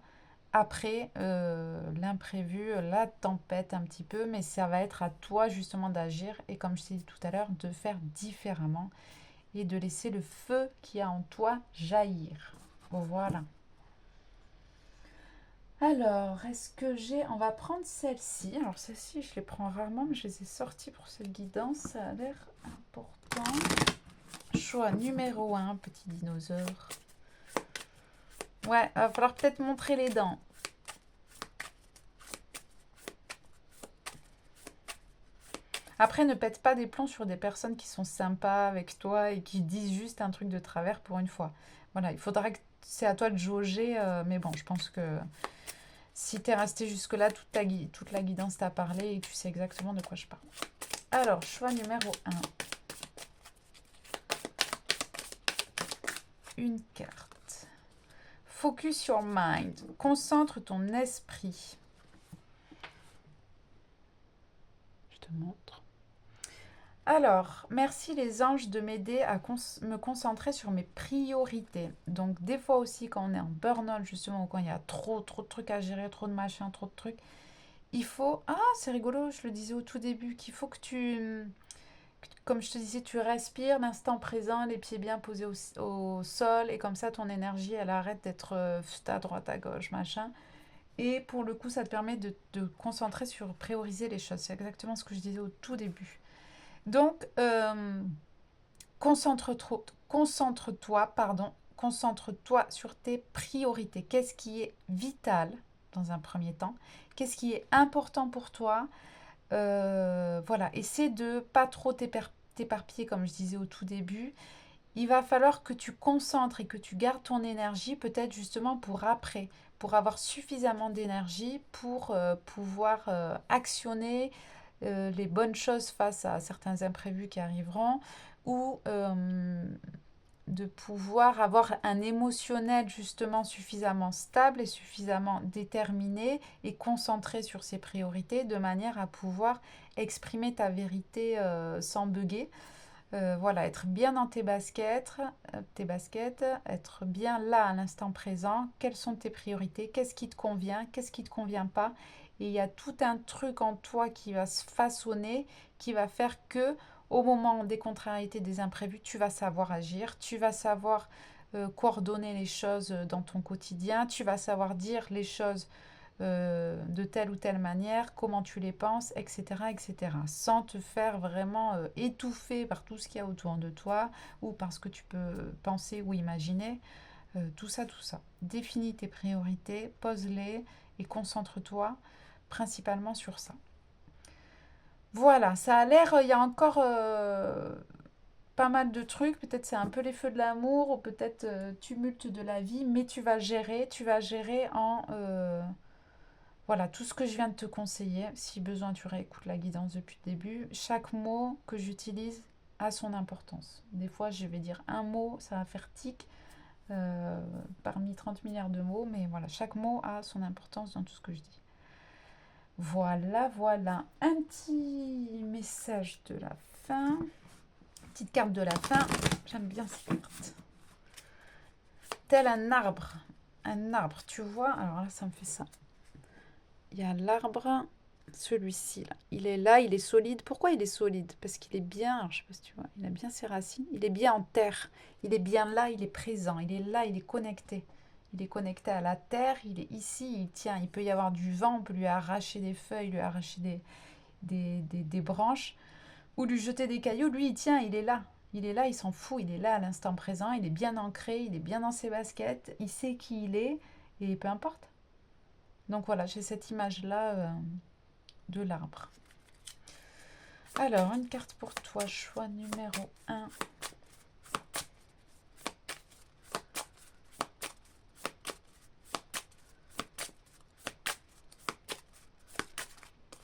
après l'imprévu, la tempête un petit peu, mais ça va être à toi justement d'agir et comme je t'ai dit tout à l'heure, de faire différemment et de laisser le feu qui a en toi jaillir. Voilà. Alors, est-ce que j'ai... On va prendre celle-ci. Alors, celle-ci, je les prends rarement, mais je les ai sorties pour cette guidance. Ça a l'air important. Choix numéro 1, petit dinosaure. Ouais, il va falloir peut-être montrer les dents. Après, ne pète pas des plombs sur des personnes qui sont sympas avec toi et qui disent juste un truc de travers pour une fois. Voilà, il faudra que... C'est à toi de jauger, mais bon, je pense que si tu es resté jusque-là, toute la guidance t'a parlé et tu sais exactement de quoi je parle. Alors, choix numéro 1. Une carte. Focus your mind. Concentre ton esprit. Je te montre. Alors, merci les anges de m'aider à me concentrer sur mes priorités. Donc, des fois aussi, quand on est en burn-out, justement, ou quand il y a trop de trucs à gérer, trop de machins, trop de trucs, il faut... Ah, c'est rigolo, je le disais au tout début, qu'il faut que tu... Comme je te disais, tu respires l'instant présent, les pieds bien posés au sol, et comme ça, ton énergie, elle arrête d'être à droite, à gauche, machin. Et pour le coup, ça te permet de te concentrer sur prioriser les choses. C'est exactement ce que je disais au tout début. Donc, concentre-toi sur tes priorités. Qu'est-ce qui est vital dans un premier temps? Qu'est-ce qui est important pour toi? Voilà, essaie de pas trop t'éparpiller comme je disais au tout début. Il va falloir que tu concentres et que tu gardes ton énergie peut-être justement pour après, pour avoir suffisamment d'énergie pour pouvoir actionner les bonnes choses face à certains imprévus qui arriveront ou de pouvoir avoir un émotionnel justement suffisamment stable et suffisamment déterminé et concentré sur ses priorités de manière à pouvoir exprimer ta vérité sans bugger. Voilà, être bien dans tes baskets, être bien là à l'instant présent. Quelles sont tes priorités? Qu'est-ce qui te convient? Qu'est-ce qui ne te convient pas? Et il y a tout un truc en toi qui va se façonner, qui va faire que au moment des contrariétés, des imprévus, tu vas savoir agir, tu vas savoir coordonner les choses dans ton quotidien, tu vas savoir dire les choses de telle ou telle manière, comment tu les penses, etc., etc. Sans te faire vraiment étouffer par tout ce qu'il y a autour de toi ou parce que tu peux penser ou imaginer. Tout ça, tout ça. Définis tes priorités, pose-les et concentre-toi principalement sur ça. Voilà, ça a l'air, il y a encore pas mal de trucs. Peut-être c'est un peu les feux de l'amour ou peut-être tumulte de la vie, mais tu vas gérer en... voilà, tout ce que je viens de te conseiller, si besoin tu réécoutes la guidance depuis le début, chaque mot que j'utilise a son importance. Des fois je vais dire un mot, ça va faire tic parmi 30 milliards de mots, mais voilà, chaque mot a son importance dans tout ce que je dis. Voilà, voilà, un petit message de la fin, petite carte de la fin, j'aime bien ces cartes. Tel un arbre, tu vois, alors là ça me fait ça. Il y a l'arbre, celui-ci là. Il est solide. Pourquoi il est solide? Parce qu'il est bien, alors, je sais pas si tu vois, il a bien ses racines. Il est bien en terre. Il est bien là, il est présent. Il est là, il est connecté. Il est connecté à la terre, il est ici, il tient. Il peut y avoir du vent, on peut lui arracher des feuilles, lui arracher des branches, ou lui jeter des cailloux. Lui, il tient, il est là. Il est là, il s'en fout, il est là à l'instant présent, il est bien ancré, il est bien dans ses baskets, il sait qui il est, et peu importe. Donc voilà, j'ai cette image-là de l'arbre. Alors, une carte pour toi, choix numéro 1.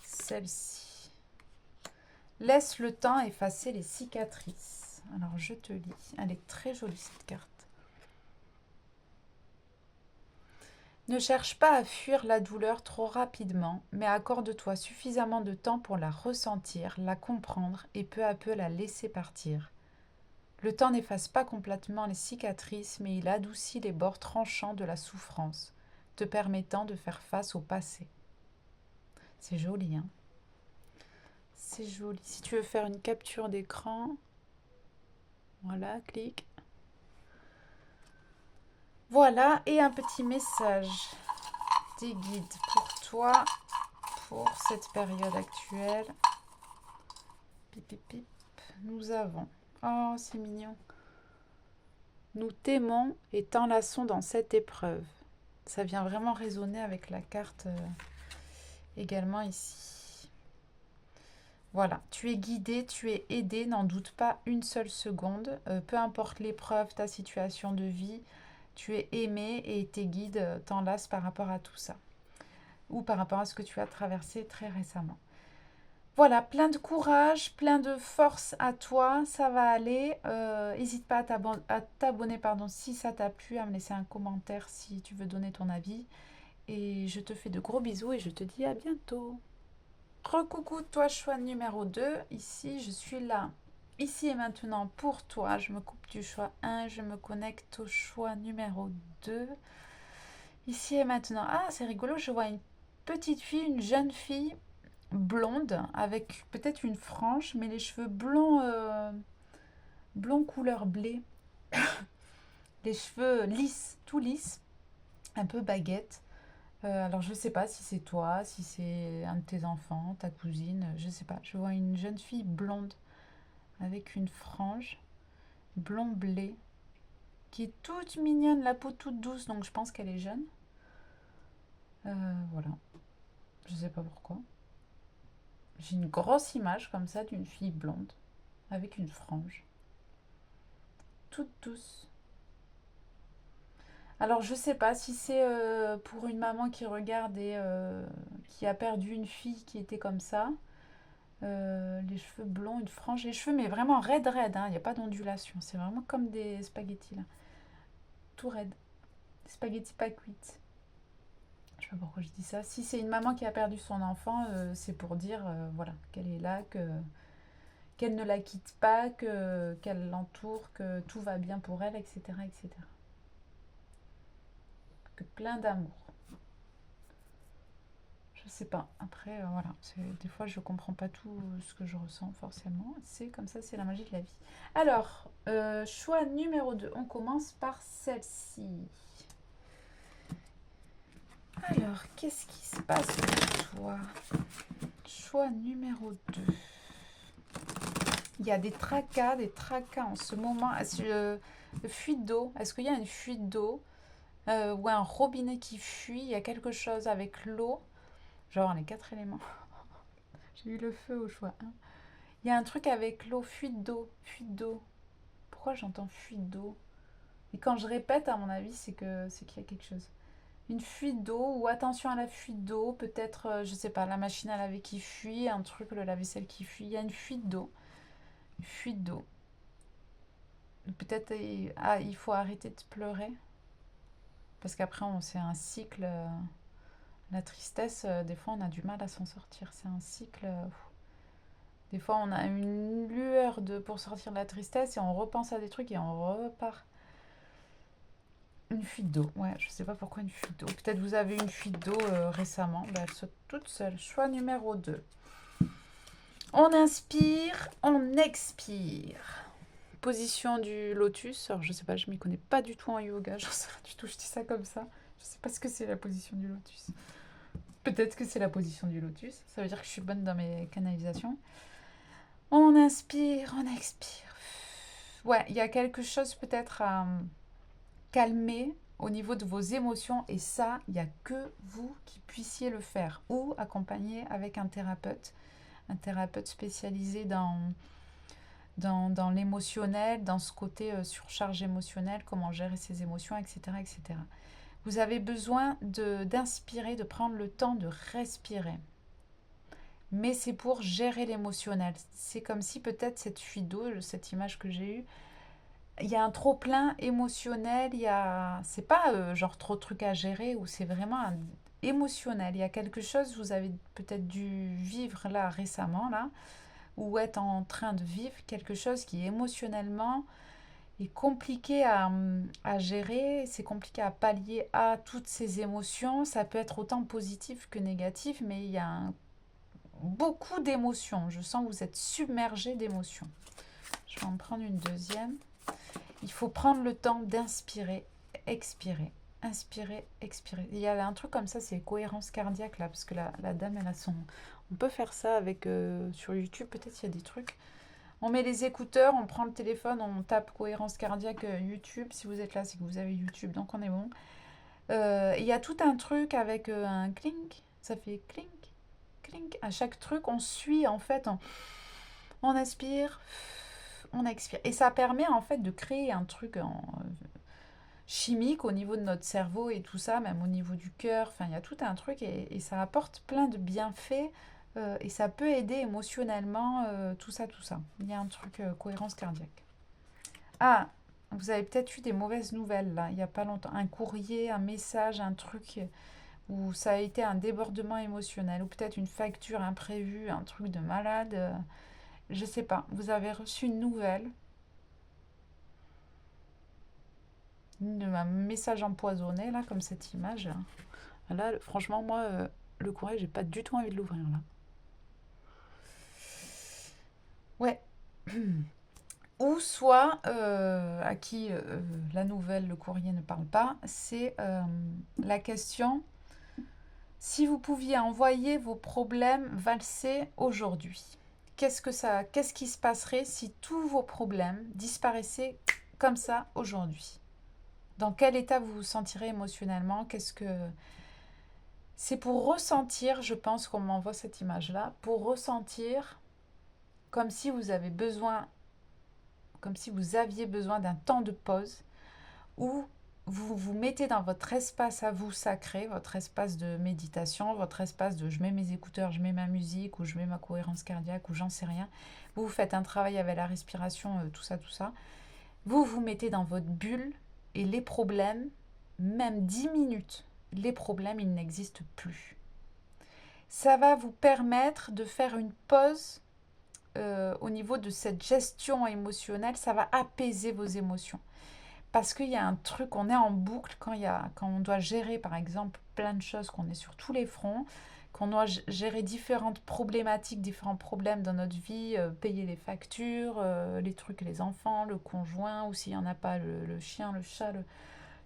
Celle-ci. Laisse le temps effacer les cicatrices. Alors, je te lis. Elle est très jolie, cette carte. Ne cherche pas à fuir la douleur trop rapidement, mais accorde-toi suffisamment de temps pour la ressentir, la comprendre et peu à peu la laisser partir. Le temps n'efface pas complètement les cicatrices, mais il adoucit les bords tranchants de la souffrance. te permettant de faire face au passé. C'est joli, hein? C'est joli. Si tu veux faire une capture d'écran, voilà, clique. Voilà, et un petit message des guides pour toi, pour cette période actuelle. Pip, pip, pip. Nous avons... Oh, c'est mignon. Nous t'aimons et t'enlaçons dans cette épreuve. Ça vient vraiment résonner avec la carte également ici. Voilà, tu es guidé, tu es aidé, n'en doute pas une seule seconde. Peu importe l'épreuve, ta situation de vie, tu es aimé et tes guides t'enlacent par rapport à tout ça. Ou par rapport à ce que tu as traversé très récemment. Voilà, plein de courage, plein de force à toi, ça va aller. N'hésite pas à t'abonner si ça t'a plu, à me laisser un commentaire si tu veux donner ton avis. Et je te fais de gros bisous et je te dis à bientôt. Recoucou toi, choix numéro 2. Ici, je suis là. Ici et maintenant pour toi. Je me coupe du choix 1, je me connecte au choix numéro 2. Ici et maintenant. Ah, c'est rigolo, je vois une petite fille, une jeune fille blonde avec peut-être une frange, mais les cheveux blonds, blond couleur blé. Les cheveux lisses, tout lisses, un peu baguette. Alors je sais pas si c'est toi, si c'est un de tes enfants, ta cousine, je sais pas. Je vois une jeune fille blonde avec une frange blond blé qui est toute mignonne, la peau toute douce, donc je pense qu'elle est jeune. Voilà, je sais pas pourquoi. J'ai une grosse image comme ça d'une fille blonde avec une frange toute douce. Alors je sais pas si c'est pour une maman qui regarde et qui a perdu une fille qui était comme ça. Les cheveux blonds, une frange, les cheveux mais vraiment raide, hein, il n'y a pas d'ondulation, c'est vraiment comme des spaghettis là, tout raide, des spaghettis pas cuites. Je sais pas pourquoi je dis ça. Si c'est une maman qui a perdu son enfant, c'est pour dire voilà, qu'elle est là, qu'elle ne la quitte pas, qu'elle l'entoure, que tout va bien pour elle, etc., etc. Que plein d'amour. Je sais pas. Après, voilà. Des fois, je comprends pas tout ce que je ressens forcément. C'est comme ça, c'est la magie de la vie. Alors, choix numéro 2. On commence par celle-ci. Alors, qu'est-ce qui se passe pour toi? Choix numéro 2. Il y a des tracas en ce moment. Fuite d'eau. Est-ce qu'il y a une fuite d'eau ou un robinet qui fuit? Il y a quelque chose avec l'eau. Genre les 4 éléments. J'ai eu le feu au choix 1. Il y a un truc avec l'eau, fuite d'eau, fuite d'eau. Pourquoi j'entends fuite d'eau? Et quand je répète, à mon avis, c'est qu'il y a quelque chose. Une fuite d'eau ou attention à la fuite d'eau, peut-être, je sais pas, la machine à laver qui fuit, un truc, le lave-vaisselle qui fuit. Il y a une fuite d'eau. Une fuite d'eau. Peut-être, il faut arrêter de pleurer. Parce qu'après, c'est un cycle. La tristesse, des fois, on a du mal à s'en sortir. C'est un cycle. Des fois, on a une lueur pour sortir de la tristesse et on repense à des trucs et on repart. Une fuite d'eau. Ouais, je sais pas pourquoi une fuite d'eau. Peut-être vous avez une fuite d'eau récemment. Elle saute toute seule. Choix numéro 2. On inspire, on expire. Position du lotus. Alors, je sais pas, je m'y connais pas du tout en yoga. J'en sais rien du tout. Je dis ça comme ça. Je sais pas ce que c'est la position du lotus. Peut-être que c'est la position du lotus. Ça veut dire que je suis bonne dans mes canalisations. On inspire, on expire. Ouais, il y a quelque chose peut-être à calmer au niveau de vos émotions et ça, il n'y a que vous qui puissiez le faire ou accompagner avec un thérapeute spécialisé dans l'émotionnel, dans ce côté surcharge émotionnelle, comment gérer ses émotions, etc. etc. Vous avez besoin d'inspirer, de prendre le temps de respirer. Mais c'est pour gérer l'émotionnel. C'est comme si peut-être cette fuite d'eau, cette image que j'ai eue, il y a un trop plein émotionnel, c'est pas genre trop de trucs à gérer ou c'est vraiment émotionnel. Il y a quelque chose, vous avez peut-être dû vivre là récemment là, ou être en train de vivre quelque chose qui émotionnellement est compliqué à gérer, c'est compliqué à pallier à toutes ces émotions. Ça peut être autant positif que négatif, mais il y a beaucoup d'émotions. Je sens que vous êtes submergé d'émotions. Je vais en prendre une deuxième. Il faut prendre le temps d'inspirer, expirer. Inspirer, expirer. Il y a un truc comme ça, c'est cohérence cardiaque là, parce que la dame, elle a son... On peut faire ça avec sur YouTube, peut-être il y a des trucs. On met les écouteurs, on prend le téléphone, on tape cohérence cardiaque YouTube. Si vous êtes là, c'est que vous avez YouTube, donc on est bon. Il y a tout un truc avec un clink, ça fait clink, clink. À chaque truc, on suit en fait, on inspire, on expire. Et ça permet en fait de créer un truc chimique au niveau de notre cerveau et tout ça, même au niveau du cœur. Enfin, il y a tout un truc et ça apporte plein de bienfaits et ça peut aider émotionnellement, tout ça, tout ça. Il y a un truc cohérence cardiaque. Ah, vous avez peut-être eu des mauvaises nouvelles là, il n'y a pas longtemps. Un courrier, un message, un truc où ça a été un débordement émotionnel ou peut-être une facture imprévue, un truc de malade. Je sais pas. Vous avez reçu une nouvelle, un message empoisonné là, comme cette image. Là, franchement, moi, le courrier, j'ai pas du tout envie de l'ouvrir là. Ouais. Ou soit, à qui la nouvelle, le courrier ne parle pas, c'est la question si vous pouviez envoyer vos problèmes valser aujourd'hui. Qu'est-ce qui se passerait si tous vos problèmes disparaissaient comme ça aujourd'hui? Dans quel état vous vous sentirez émotionnellement? C'est pour ressentir, je pense qu'on m'envoie cette image-là, pour ressentir comme si vous avez besoin, comme si vous aviez besoin d'un temps de pause où vous vous mettez dans votre espace à vous sacré, votre espace de méditation, votre espace de je mets mes écouteurs, je mets ma musique ou je mets ma cohérence cardiaque ou j'en sais rien. Vous faites un travail avec la respiration, tout ça, tout ça. Vous vous mettez dans votre bulle et les problèmes, même 10 minutes, les problèmes, ils n'existent plus. Ça va vous permettre de faire une pause au niveau de cette gestion émotionnelle. Ça va apaiser vos émotions. Parce qu'il y a un truc, on est en boucle quand on doit gérer, par exemple, plein de choses, qu'on est sur tous les fronts, qu'on doit gérer différentes problématiques, différents problèmes dans notre vie, payer les factures, les trucs, les enfants, le conjoint, ou s'il n'y en a pas, le chien, le chat,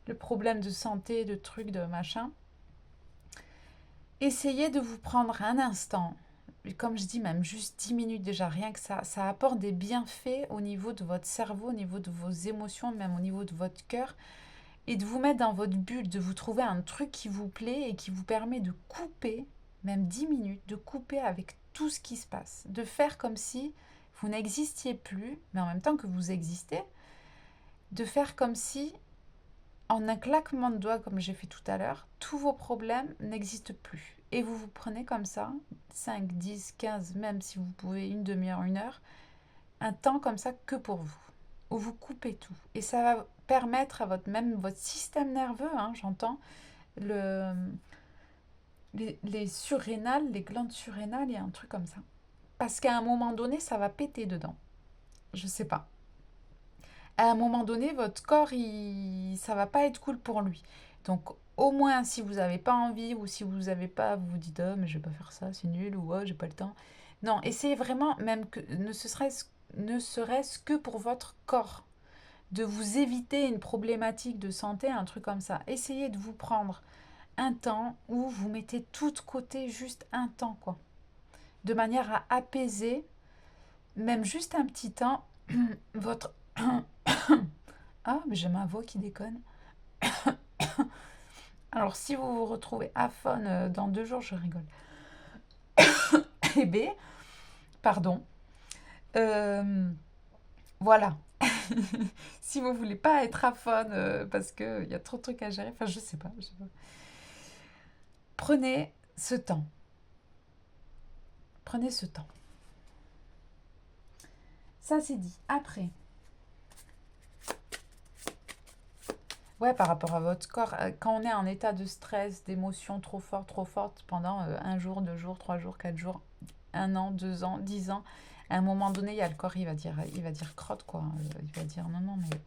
le problème de santé, de trucs, de machin. Essayez de vous prendre un instant, comme je dis, même juste 10 minutes déjà, rien que ça apporte des bienfaits au niveau de votre cerveau, au niveau de vos émotions, même au niveau de votre cœur, et de vous mettre dans votre bulle, de vous trouver un truc qui vous plaît et qui vous permet de couper, même 10 minutes, de couper avec tout ce qui se passe, de faire comme si vous n'existiez plus, mais en même temps que vous existez, de faire comme si, en un claquement de doigts, comme j'ai fait tout à l'heure, tous vos problèmes n'existent plus. Et vous vous prenez comme ça, 5, 10, 15, même si vous pouvez une demi-heure, une heure, un temps comme ça que pour vous, où vous coupez tout. Et ça va permettre à même votre système nerveux, j'entends, les surrénales, les glandes surrénales, il y a un truc comme ça. Parce qu'à un moment donné, ça va péter dedans. Je sais pas. À un moment donné, votre corps, ça va pas être cool pour lui. Donc, au moins, si vous n'avez pas envie ou si vous n'avez pas, vous vous dites, oh, mais je vais pas faire ça, c'est nul, ou oh, j'ai pas le temps. Non, essayez vraiment, même que ne serait-ce que pour votre corps, de vous éviter une problématique de santé, un truc comme ça. Essayez de vous prendre un temps où vous mettez tout de côté, juste un temps, quoi. De manière à apaiser, même juste un petit temps, votre... Ah, mais j'ai ma voix qui déconne. Alors, si vous vous retrouvez aphone dans 2 jours, je rigole. Eh bien, pardon. Voilà. Si vous voulez pas être aphone parce qu'il y a trop de trucs à gérer, enfin, je sais pas. Prenez ce temps. Prenez ce temps. Ça, c'est dit. Après. Ouais, par rapport à votre corps, quand on est en état de stress, d'émotion trop forte pendant 1 jour, 2 jours, 3 jours, 4 jours, 1 an, 2 ans, 10 ans. À un moment donné, il y a le corps, il va dire crotte, quoi. Il va dire non, non, mais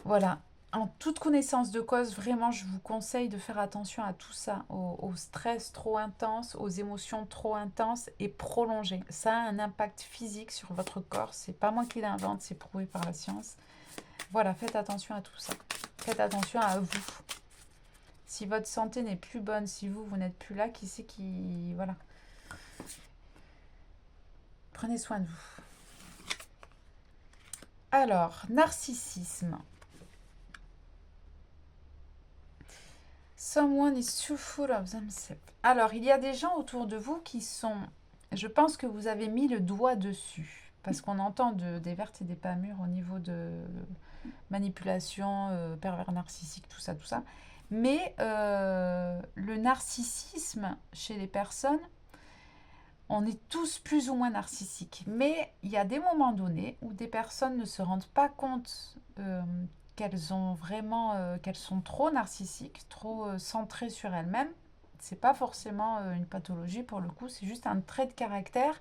voilà. En toute connaissance de cause, vraiment, je vous conseille de faire attention à tout ça, au stress trop intense, aux émotions trop intenses et prolongées. Ça a un impact physique sur votre corps. C'est pas moi qui l'invente, c'est prouvé par la science. Voilà, faites attention à tout ça. Faites attention à vous. Si votre santé n'est plus bonne, si vous n'êtes plus là, qui c'est qui... Voilà. Prenez soin de vous. Alors, narcissisme. Someone is too full of themselves. Alors, il y a des gens autour de vous qui sont... Je pense que vous avez mis le doigt dessus. Parce qu'on entend des vertes et des pas mûres au niveau de manipulation, pervers narcissique, tout ça, tout ça. Mais le narcissisme chez les personnes, on est tous plus ou moins narcissiques. Mais il y a des moments donnés où des personnes ne se rendent pas compte qu'elles sont trop narcissiques, trop centrées sur elles-mêmes. C'est pas forcément une pathologie pour le coup, c'est juste un trait de caractère,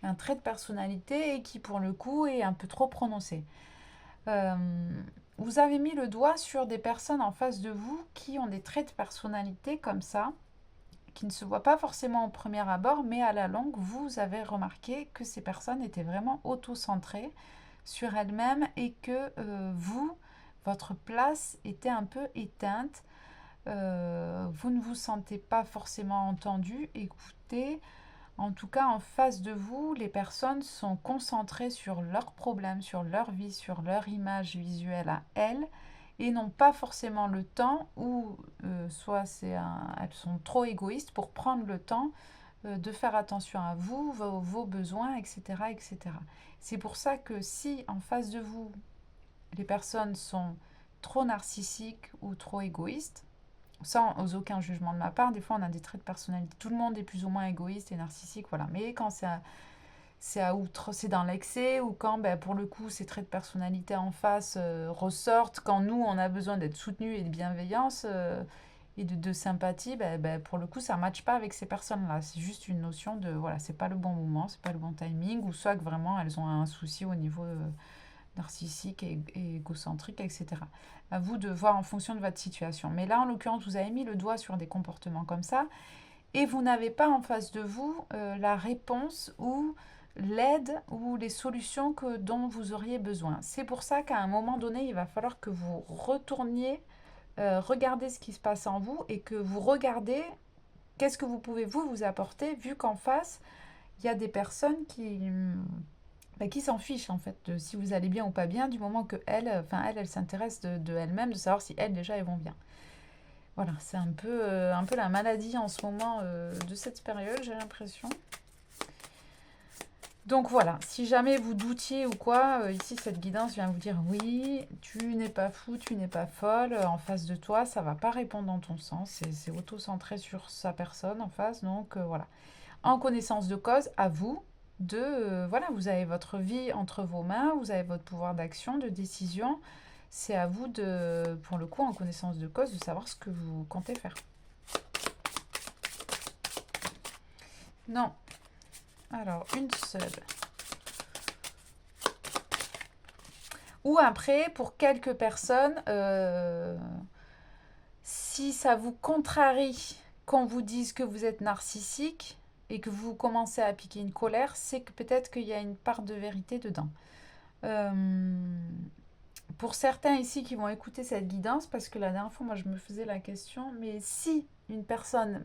un trait de personnalité et qui pour le coup est un peu trop prononcé. Vous avez mis le doigt sur des personnes en face de vous qui ont des traits de personnalité comme ça, qui ne se voient pas forcément au premier abord, mais à la longue, vous avez remarqué que ces personnes étaient vraiment auto-centrées sur elles-mêmes et que votre place était un peu éteinte. Vous ne vous sentez pas forcément entendu, écouté. En tout cas, en face de vous, les personnes sont concentrées sur leurs problèmes, sur leur vie, sur leur image visuelle à elles, et n'ont pas forcément le temps, ou soit elles sont trop égoïstes pour prendre le temps de faire attention à vous, vos besoins, etc., etc. C'est pour ça que si en face de vous, les personnes sont trop narcissiques ou trop égoïstes, sans aucun jugement de ma part, des fois on a des traits de personnalité. Tout le monde est plus ou moins égoïste et narcissique, voilà. Mais quand c'est dans l'excès, ou quand pour le coup ces traits de personnalité en face ressortent, quand nous on a besoin d'être soutenus et de bienveillance et de sympathie, pour le coup ça ne matche pas avec ces personnes-là. C'est juste une notion de, voilà, c'est pas le bon moment, c'est pas le bon timing, ou soit que vraiment elles ont un souci au niveau narcissique et égocentrique, etc. À vous de voir en fonction de votre situation. Mais là, en l'occurrence, vous avez mis le doigt sur des comportements comme ça et vous n'avez pas en face de vous la réponse ou l'aide ou les solutions dont vous auriez besoin. C'est pour ça qu'à un moment donné, il va falloir que vous retourniez regarder ce qui se passe en vous et que vous regardez qu'est-ce que vous pouvez vous apporter, vu qu'en face, il y a des personnes qui s'en fichent en fait de si vous allez bien ou pas bien, du moment que elle s'intéresse de elle-même, de savoir si elles déjà elles vont bien. Voilà, c'est un peu la maladie en ce moment de cette période, j'ai l'impression. Donc voilà, si jamais vous doutiez ou quoi, ici cette guidance vient vous dire oui, tu n'es pas fou, tu n'es pas folle, en face de toi, ça va pas répondre dans ton sens, c'est auto-centré sur sa personne en face, donc voilà. En connaissance de cause, à vous voilà, vous avez votre vie entre vos mains, vous avez votre pouvoir d'action, de décision. C'est à vous pour le coup, en connaissance de cause, de savoir ce que vous comptez faire. Non. Alors, une seule. Ou après, pour quelques personnes, si ça vous contrarie qu'on vous dise que vous êtes narcissique, et que vous commencez à piquer une colère, c'est que peut-être qu'il y a une part de vérité dedans. Pour certains ici qui vont écouter cette guidance, parce que la dernière fois, moi, je me faisais la question, mais si une personne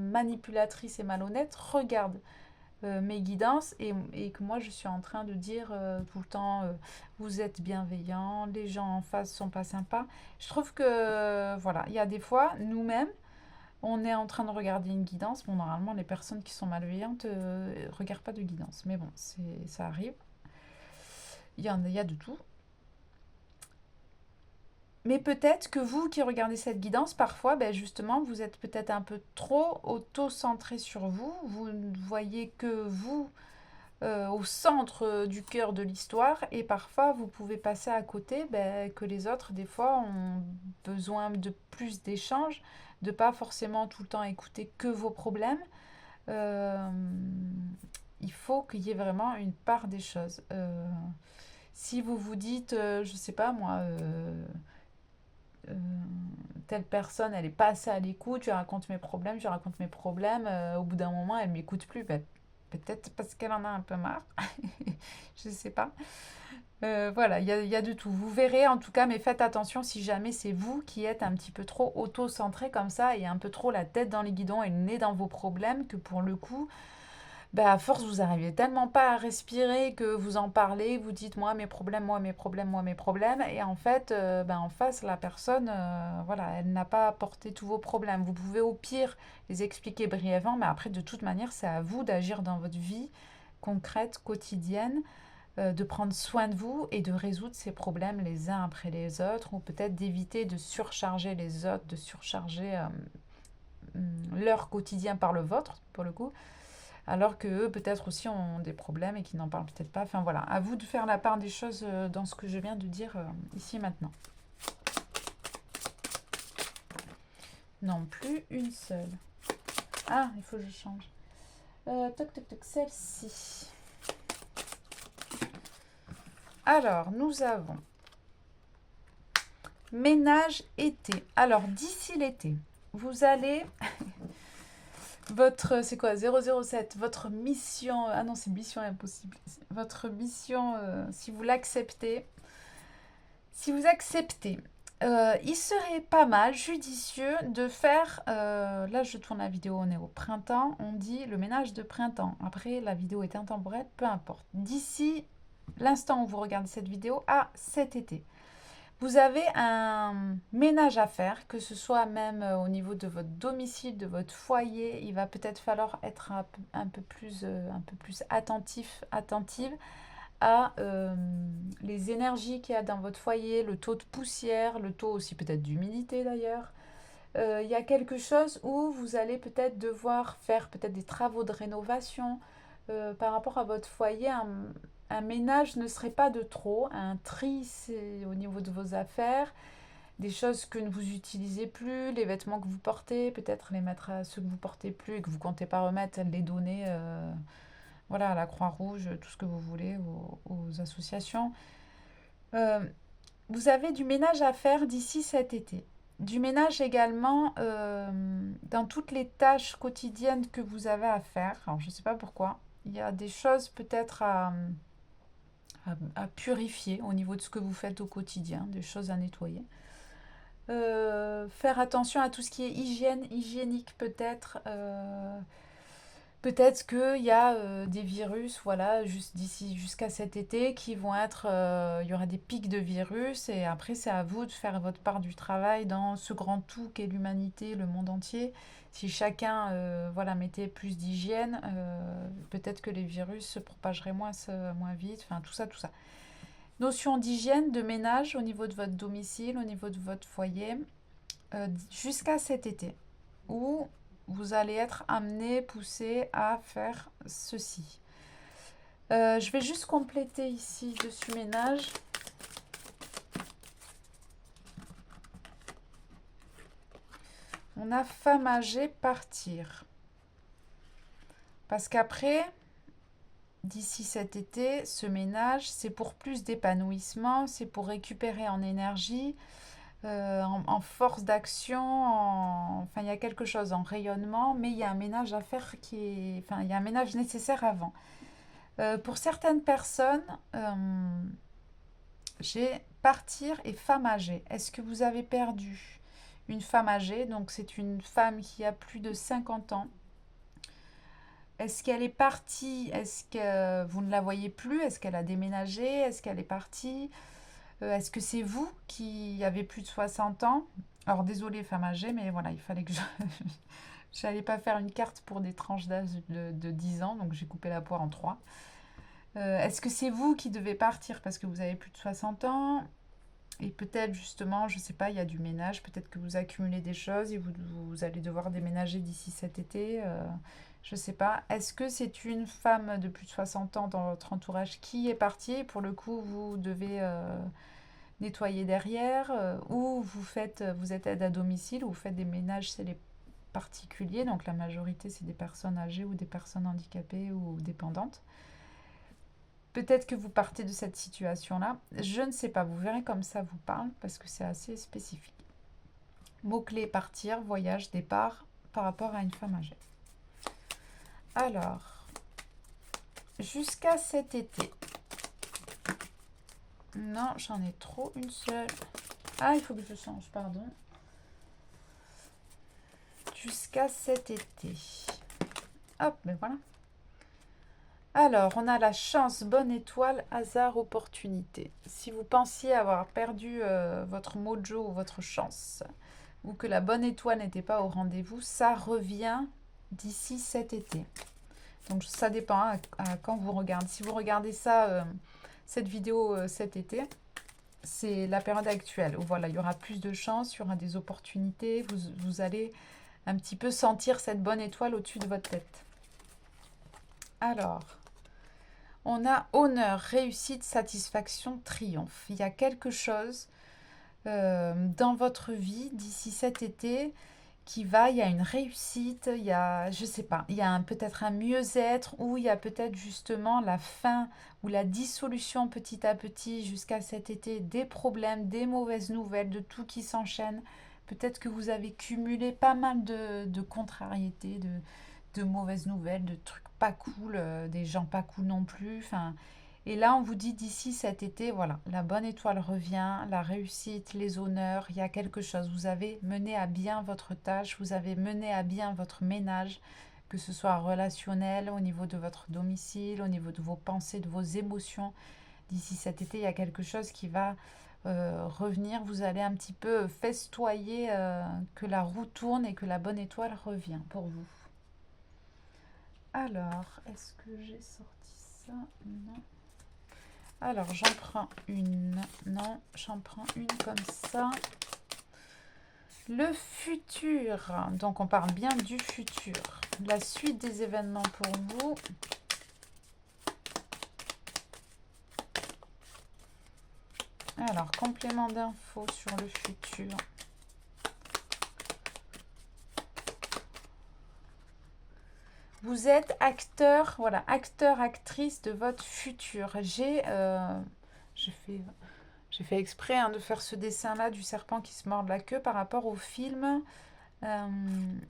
manipulatrice et malhonnête regarde mes guidances et que moi, je suis en train de dire tout le temps, vous êtes bienveillant, les gens en face sont pas sympas, je trouve que, voilà, il y a des fois, nous-mêmes, on est en train de regarder une guidance. Bon, normalement, les personnes qui sont malveillantes ne regardent pas de guidance. Mais bon, ça arrive. Il y a de tout. Mais peut-être que vous qui regardez cette guidance, parfois, justement, vous êtes peut-être un peu trop auto-centré sur vous. Vous ne voyez que vous au centre du cœur de l'histoire. Et parfois, vous pouvez passer à côté que les autres, des fois, ont besoin de plus d'échanges, de pas forcément tout le temps écouter que vos problèmes. Euh, il faut qu'il y ait vraiment une part des choses. Si vous vous dites, je sais pas moi, euh, telle personne, elle est pas assez à l'écoute, je raconte mes problèmes, au bout d'un moment, elle m'écoute plus. Ben, peut-être parce qu'elle en a un peu marre. Je sais pas. Voilà, il y a de tout. Vous verrez en tout cas, mais faites attention si jamais c'est vous qui êtes un petit peu trop auto-centré comme ça et un peu trop la tête dans les guidons et le nez dans vos problèmes que pour le coup, bah, à force, vous arrivez tellement pas à respirer que vous en parlez, vous dites moi mes problèmes, moi mes problèmes, moi mes problèmes, et en fait, ben, en face, la personne, voilà, elle n'a pas apporté tous vos problèmes. Vous pouvez au pire les expliquer brièvement, mais après, de toute manière, c'est à vous d'agir dans votre vie concrète, quotidienne, de prendre soin de vous et de résoudre ces problèmes les uns après les autres, ou peut-être d'éviter de surcharger les autres, de surcharger leur quotidien par le vôtre, pour le coup, alors que eux peut-être aussi ont des problèmes et qui n'en parlent peut-être pas. Enfin voilà, à vous de faire la part des choses dans ce que je viens de dire ici et maintenant. Non, plus une seule. Ah, il faut que je change. Toc toc toc, celle-ci. Alors, nous avons ménage été. Alors, d'ici l'été, vous allez... Votre, c'est quoi, 007, votre mission, ah non, c'est mission impossible. Votre mission, si vous l'acceptez, si vous acceptez, il serait pas mal, judicieux, de faire, là je tourne la vidéo, on est au printemps, on dit le ménage de printemps. Après, la vidéo est intemporelle, peu importe. D'ici l'instant où vous regardez cette vidéo à cet été, vous avez un ménage à faire, que ce soit même au niveau de votre domicile, de votre foyer. Il va peut-être falloir être un peu plus attentive à les énergies qu'il y a dans votre foyer, le taux de poussière, le taux aussi peut-être d'humidité d'ailleurs. Il y a quelque chose où vous allez peut-être devoir faire peut-être des travaux de rénovation par rapport à votre foyer. Un ménage ne serait pas de trop. Un tri, c'est au niveau de vos affaires, des choses que vous utilisez plus, les vêtements que vous portez, peut-être les mettre à ceux que vous portez plus et que vous comptez pas remettre, les donner voilà, à la Croix-Rouge, tout ce que vous voulez, aux associations. Euh, vous avez du ménage à faire d'ici cet été. Du ménage également dans toutes les tâches quotidiennes que vous avez à faire. Alors, je ne sais pas pourquoi. Il y a des choses peut-être à purifier au niveau de ce que vous faites au quotidien, des choses à nettoyer. Faire attention à tout ce qui est hygiénique peut-être. Peut-être qu'il y a des virus, voilà, juste d'ici jusqu'à cet été, qui vont être, il y aura des pics de virus, et après c'est à vous de faire votre part du travail dans ce grand tout qu'est l'humanité, le monde entier. Si chacun, voilà, mettait plus d'hygiène, peut-être que les virus se propageraient moins vite. Enfin tout ça, tout ça. Notion d'hygiène, de ménage au niveau de votre domicile, au niveau de votre foyer, jusqu'à cet été, où vous allez être amené, poussé à faire ceci. Je vais juste compléter ici dessus ménage. On a femme âgée partir. Parce qu'après, d'ici cet été, ce ménage, c'est pour plus d'épanouissement, c'est pour récupérer en énergie, en force d'action, enfin il y a quelque chose en rayonnement, mais il y a un ménage à faire enfin il y a un ménage nécessaire avant. Pour certaines personnes, j'ai partir et femme âgée. Est-ce que vous avez perdu une femme âgée? Donc c'est une femme qui a plus de 50 ans. Est-ce qu'elle est partie? Est-ce que vous ne la voyez plus? Est-ce qu'elle a déménagé? Est-ce qu'elle est partie? Est-ce que c'est vous qui avez plus de 60 ans? Alors désolée femme âgée, mais voilà, il fallait que je... J'allais pas faire une carte pour des tranches d'âge de 10 ans, donc j'ai coupé la poire en 3. Est-ce que c'est vous qui devez partir parce que vous avez plus de 60 ans? Et peut-être justement, je sais pas, il y a du ménage, peut-être que vous accumulez des choses et vous allez devoir déménager d'ici cet été. Je sais pas. Est-ce que c'est une femme de plus de 60 ans dans votre entourage qui est partie et pour le coup vous devez nettoyer derrière ou vous êtes aide à domicile ou vous faites des ménages particulier. Donc la majorité, c'est des personnes âgées ou des personnes handicapées ou dépendantes. Peut-être que vous partez de cette situation-là. Je ne sais pas, vous verrez comme ça vous parle parce que c'est assez spécifique. Mots-clés, partir, voyage, départ par rapport à une femme âgée. Alors, jusqu'à cet été. Non, j'en ai trop une seule. Ah, il faut que je change, pardon. Jusqu'à cet été. Hop, ben voilà. Alors, on a la chance, bonne étoile, hasard, opportunité. Si vous pensiez avoir perdu votre mojo ou votre chance, ou que la bonne étoile n'était pas au rendez-vous, ça revient d'ici cet été. Donc ça dépend à quand vous regardez. Si vous regardez ça, cette vidéo cet été, c'est la période actuelle où voilà, il y aura plus de chance, il y aura des opportunités, vous allez un petit peu sentir cette bonne étoile au-dessus de votre tête. Alors, on a honneur, réussite, satisfaction, triomphe. Il y a quelque chose dans votre vie d'ici cet été il y a une réussite, il y a, je sais pas, il y a peut-être un mieux-être ou il y a peut-être justement la fin ou la dissolution petit à petit jusqu'à cet été des problèmes, des mauvaises nouvelles, de tout qui s'enchaîne. Peut-être que vous avez cumulé pas mal de contrariétés, de mauvaises nouvelles, de trucs pas cool, des gens pas cool non plus. Enfin, et là, on vous dit d'ici cet été, voilà, la bonne étoile revient, la réussite, les honneurs, il y a quelque chose. Vous avez mené à bien votre tâche, vous avez mené à bien votre ménage, que ce soit relationnel, au niveau de votre domicile, au niveau de vos pensées, de vos émotions. D'ici cet été, il y a quelque chose qui va revenir. Vous allez un petit peu festoyer que la roue tourne et que la bonne étoile revient pour vous. Alors, est-ce que j'ai sorti ça? Non. Alors, j'en prends une. Non, j'en prends une comme ça. Le futur. Donc, on parle bien du futur. La suite des événements pour vous. Alors, complément d'infos sur le futur. Vous êtes acteur, voilà, acteur, actrice de votre futur. J'ai fait exprès de faire ce dessin-là du serpent qui se mord la queue par rapport au film.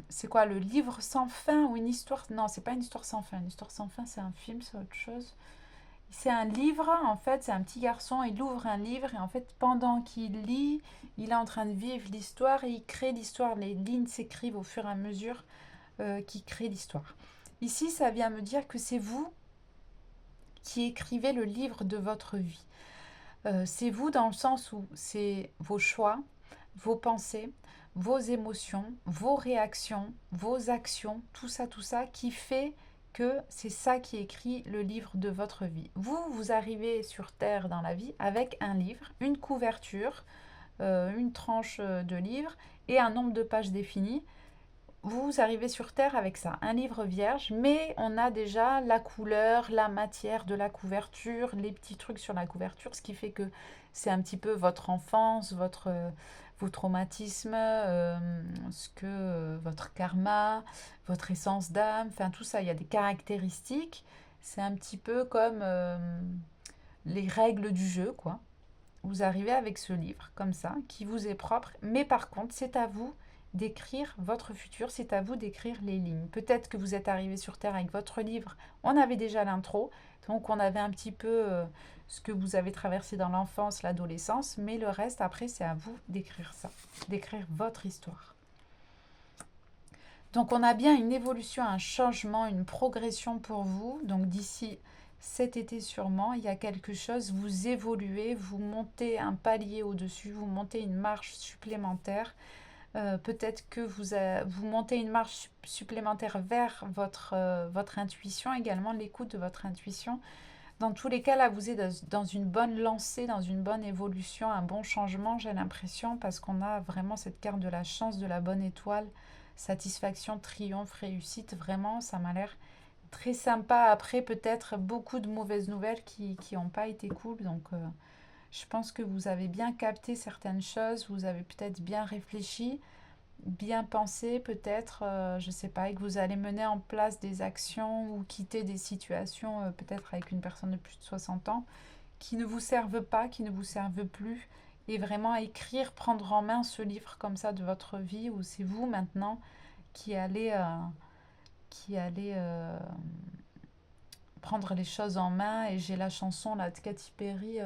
C'est quoi, le livre sans fin ou une histoire? Non, c'est pas une histoire sans fin. Une histoire sans fin, c'est un film, c'est autre chose. C'est un livre, en fait, c'est un petit garçon, il ouvre un livre et en fait, pendant qu'il lit, il est en train de vivre l'histoire et il crée l'histoire. Les lignes s'écrivent au fur et à mesure qu'il crée l'histoire. Ici, ça vient me dire que c'est vous qui écrivez le livre de votre vie. C'est vous dans le sens où c'est vos choix, vos pensées, vos émotions, vos réactions, vos actions, tout ça qui fait que c'est ça qui écrit le livre de votre vie. Vous arrivez sur Terre dans la vie avec un livre, une couverture, une tranche de livre et un nombre de pages défini. Vous arrivez sur Terre avec ça, un livre vierge, mais on a déjà la couleur, la matière de la couverture, les petits trucs sur la couverture, ce qui fait que c'est un petit peu votre enfance, vos traumatismes, votre karma, votre essence d'âme, enfin tout ça, il y a des caractéristiques. C'est un petit peu comme les règles du jeu, quoi. Vous arrivez avec ce livre, comme ça, qui vous est propre, mais par contre, c'est à vous d'écrire votre futur, c'est à vous d'écrire les lignes. Peut-être que vous êtes arrivé sur Terre avec votre livre, on avait déjà l'intro, donc on avait un petit peu ce que vous avez traversé dans l'enfance, l'adolescence, mais le reste, après, c'est à vous d'écrire ça, d'écrire votre histoire. Donc on a bien une évolution, un changement, une progression pour vous, donc d'ici cet été sûrement, il y a quelque chose, vous évoluez, vous montez un palier au-dessus, vous montez une marche supplémentaire. Peut-être que vous montez une marche supplémentaire vers votre intuition, également l'écoute de votre intuition. Dans tous les cas, là, vous êtes dans une bonne lancée, dans une bonne évolution, un bon changement, j'ai l'impression, parce qu'on a vraiment cette carte de la chance, de la bonne étoile, satisfaction, triomphe, réussite. Vraiment, ça m'a l'air très sympa. Après, peut-être beaucoup de mauvaises nouvelles qui n'ont pas été cool. Donc, je pense que vous avez bien capté certaines choses, vous avez peut-être bien réfléchi. bien pensé peut-être, je ne sais pas, et que vous allez mener en place des actions ou quitter des situations, peut-être avec une personne de plus de 60 ans, qui ne vous servent pas, qui ne vous servent plus, et vraiment écrire, prendre en main ce livre comme ça de votre vie, où c'est vous maintenant qui allez, prendre les choses en main. Et j'ai la chanson là de Katy Perry,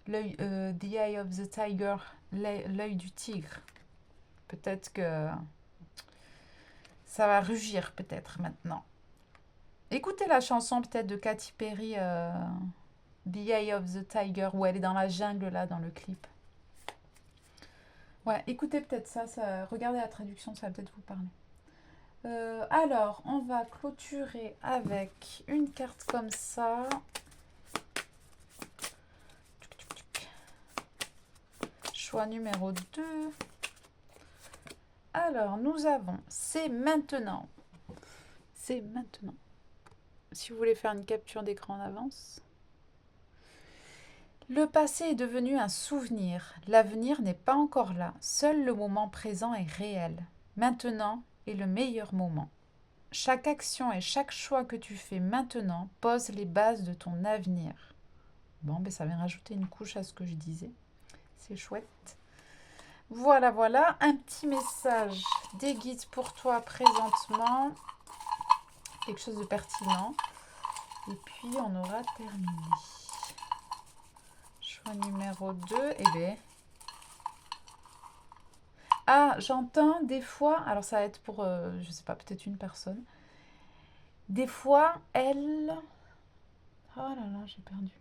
The Eye of the Tiger, l'œil du tigre. Peut-être que ça va rugir peut-être maintenant. Écoutez la chanson peut-être de Katy Perry, The Eye of the Tiger, où elle est dans la jungle là dans le clip. Ouais, écoutez peut-être ça, regardez la traduction, ça va peut-être vous parler. Alors, on va clôturer avec une carte comme ça. Choix numéro 2. Alors, nous avons, c'est maintenant. C'est maintenant. Si vous voulez faire une capture d'écran en avance. Le passé est devenu un souvenir. L'avenir n'est pas encore là. Seul le moment présent est réel. Maintenant est le meilleur moment. Chaque action et chaque choix que tu fais maintenant pose les bases de ton avenir. Bon, ben ça vient rajouter une couche à ce que je disais. C'est chouette. Voilà, voilà. Un petit message des guides pour toi présentement. Quelque chose de pertinent. Et puis, on aura terminé. Choix numéro 2. Eh bien... Ah, j'entends des fois... Alors, ça va être pour, je sais pas, peut-être une personne. Des fois, elle... Oh là là, j'ai perdu.